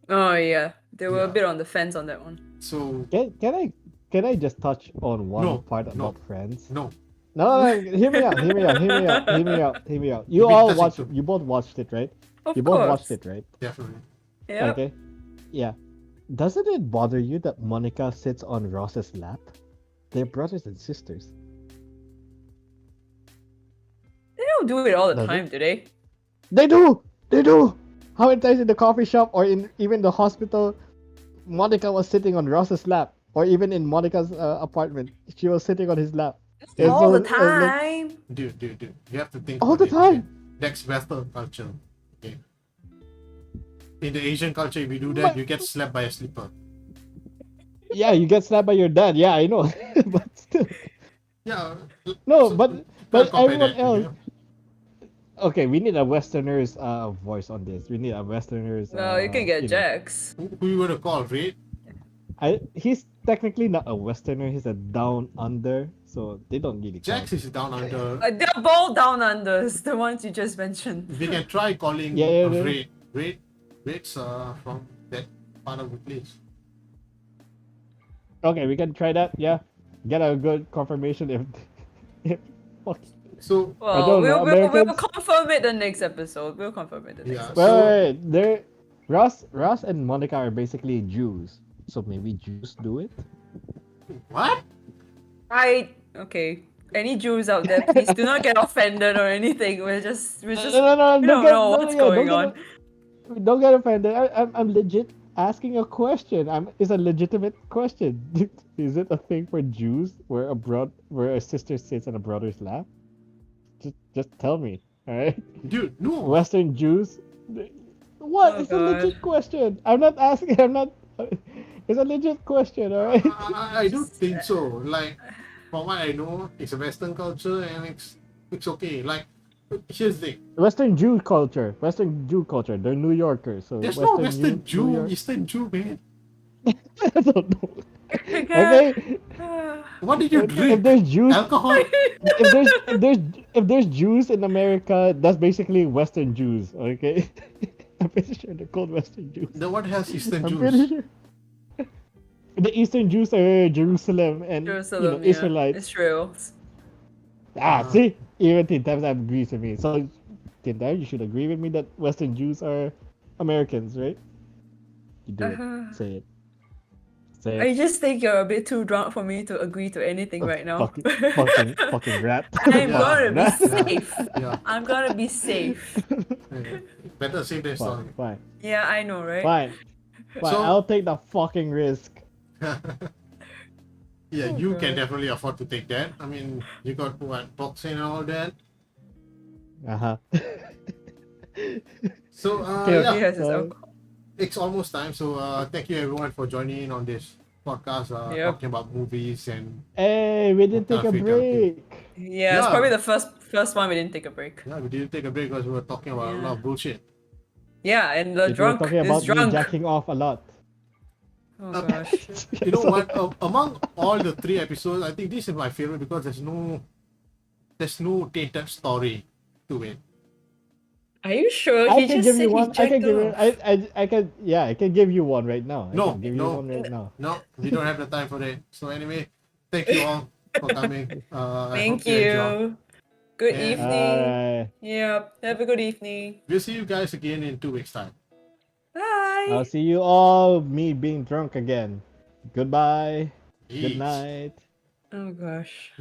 Oh yeah, they were a Yeah. bit on the fence on that one. So Can I just touch on one No, part no. about Friends? no, No, hear me out. You Big all touching watched. too. You both watched it, right? Of You both course. watched it, right? definitely. Yeah. Okay. Yeah. Doesn't it bother you that Monica sits on Ross's lap? They're brothers and sisters. They don't do it all the Does it? time, do they? They do. They do. How many times in the coffee shop or in even the hospital, Monica was sitting on Ross's lap, or even in Monica's apartment, she was sitting on his lap. It's All so- the time. Dude, you have to think All about the it, okay? time. That's Western culture. Okay. In the Asian culture, if you do that, you get slapped by a slipper. Yeah, you get slapped by your dad. Yeah, I know. But still, Yeah. no. so but can't compare everyone that, else. you know? Okay, we need a Westerner's voice on this. We need a Westerner's. Well, you can get you know. Jax. Who you gonna call, Red? He's technically not a Westerner. He's a down under, so they don't really count. Jax is down under. They're both down unders, the ones you just mentioned. We can try calling Yeah, Red. Red's from that part of the place. Okay, we can try that. Yeah, get a good confirmation if fuck. So Well, don't know, we'll Americans- confirm it the next episode. We'll confirm it the next Yeah. episode. Wait, they're Ross and Monica are basically Jews, so maybe Jews do it. what? Okay. Any Jews out there, please do not get offended or anything. We're just No, we don't don't know what's going on. Don't get offended. I'm legit. asking a question. It's a legitimate question. Is it a thing for Jews where a sister sits on a brother's lap? Just tell me. All right. Dude, no. Western Jews. What? Oh It's a god. legit question. I'm not asking. I'm not. It's a legit question. All right. I don't think so. Like, from what I know, it's a Western culture and it's okay. Like, here's the thing. Western Jew culture. Western Jew culture. They're New Yorkers, so There's no Western Western New Jew, York. Eastern Jew, man. I don't know. God. Okay. What did you Okay. drink? If there's Jews, Alcohol? if there's Jews in America, that's basically Western Jews. Okay. I'm pretty sure they're called Western Jews. Then what has Eastern I'm pretty Jews? sure. The Eastern Jews are Jerusalem and Jerusalem, yeah. Israelites. Israel. See, even Tintab agrees with me. So Tintab, you should agree with me that Western Jews are Americans, right? You do it. Say it. Say it. I just think you're a bit too drunk for me to agree to anything right now. Fucking rat. I'm Yeah. gonna be Rat. safe. Yeah. I'm gonna be safe. Better save than sorry. Fine. Yeah, I know, right? Fine. So- I'll take the fucking risk. Yeah, Oh, you can God. definitely afford to take that. I mean, you got what, boxing and all that. Uh-huh. So, Okay, yeah, He has his so- alcohol. it's almost time. So, thank you everyone for joining in on this podcast, Yep. talking about movies and Hey, we didn't take a Okay, break. Yeah, it's Yeah. probably the first one we didn't take a break. yeah, we didn't take a break because we were talking about a lot of bullshit. Yeah, and the We were drunk talking is about me drunk. jacking off a lot. Oh gosh. You know what? Among all the 3 episodes, I think this is my favorite because there's no tainted story to it. Are you sure? I He can just give said you he one. I can jacked give you. off. I can. Yeah, I can give you one right now. I No, can give you no. one right now. No, we don't have the time for that. So anyway, thank you all for coming. I Thank hope you enjoyed. you. Good Yeah. evening. Alright. Yep. Have a good evening. We'll see you guys again in 2 weeks' time. Bye. I'll see you all. Me being drunk again. Goodbye. Good Peace. night. Oh gosh.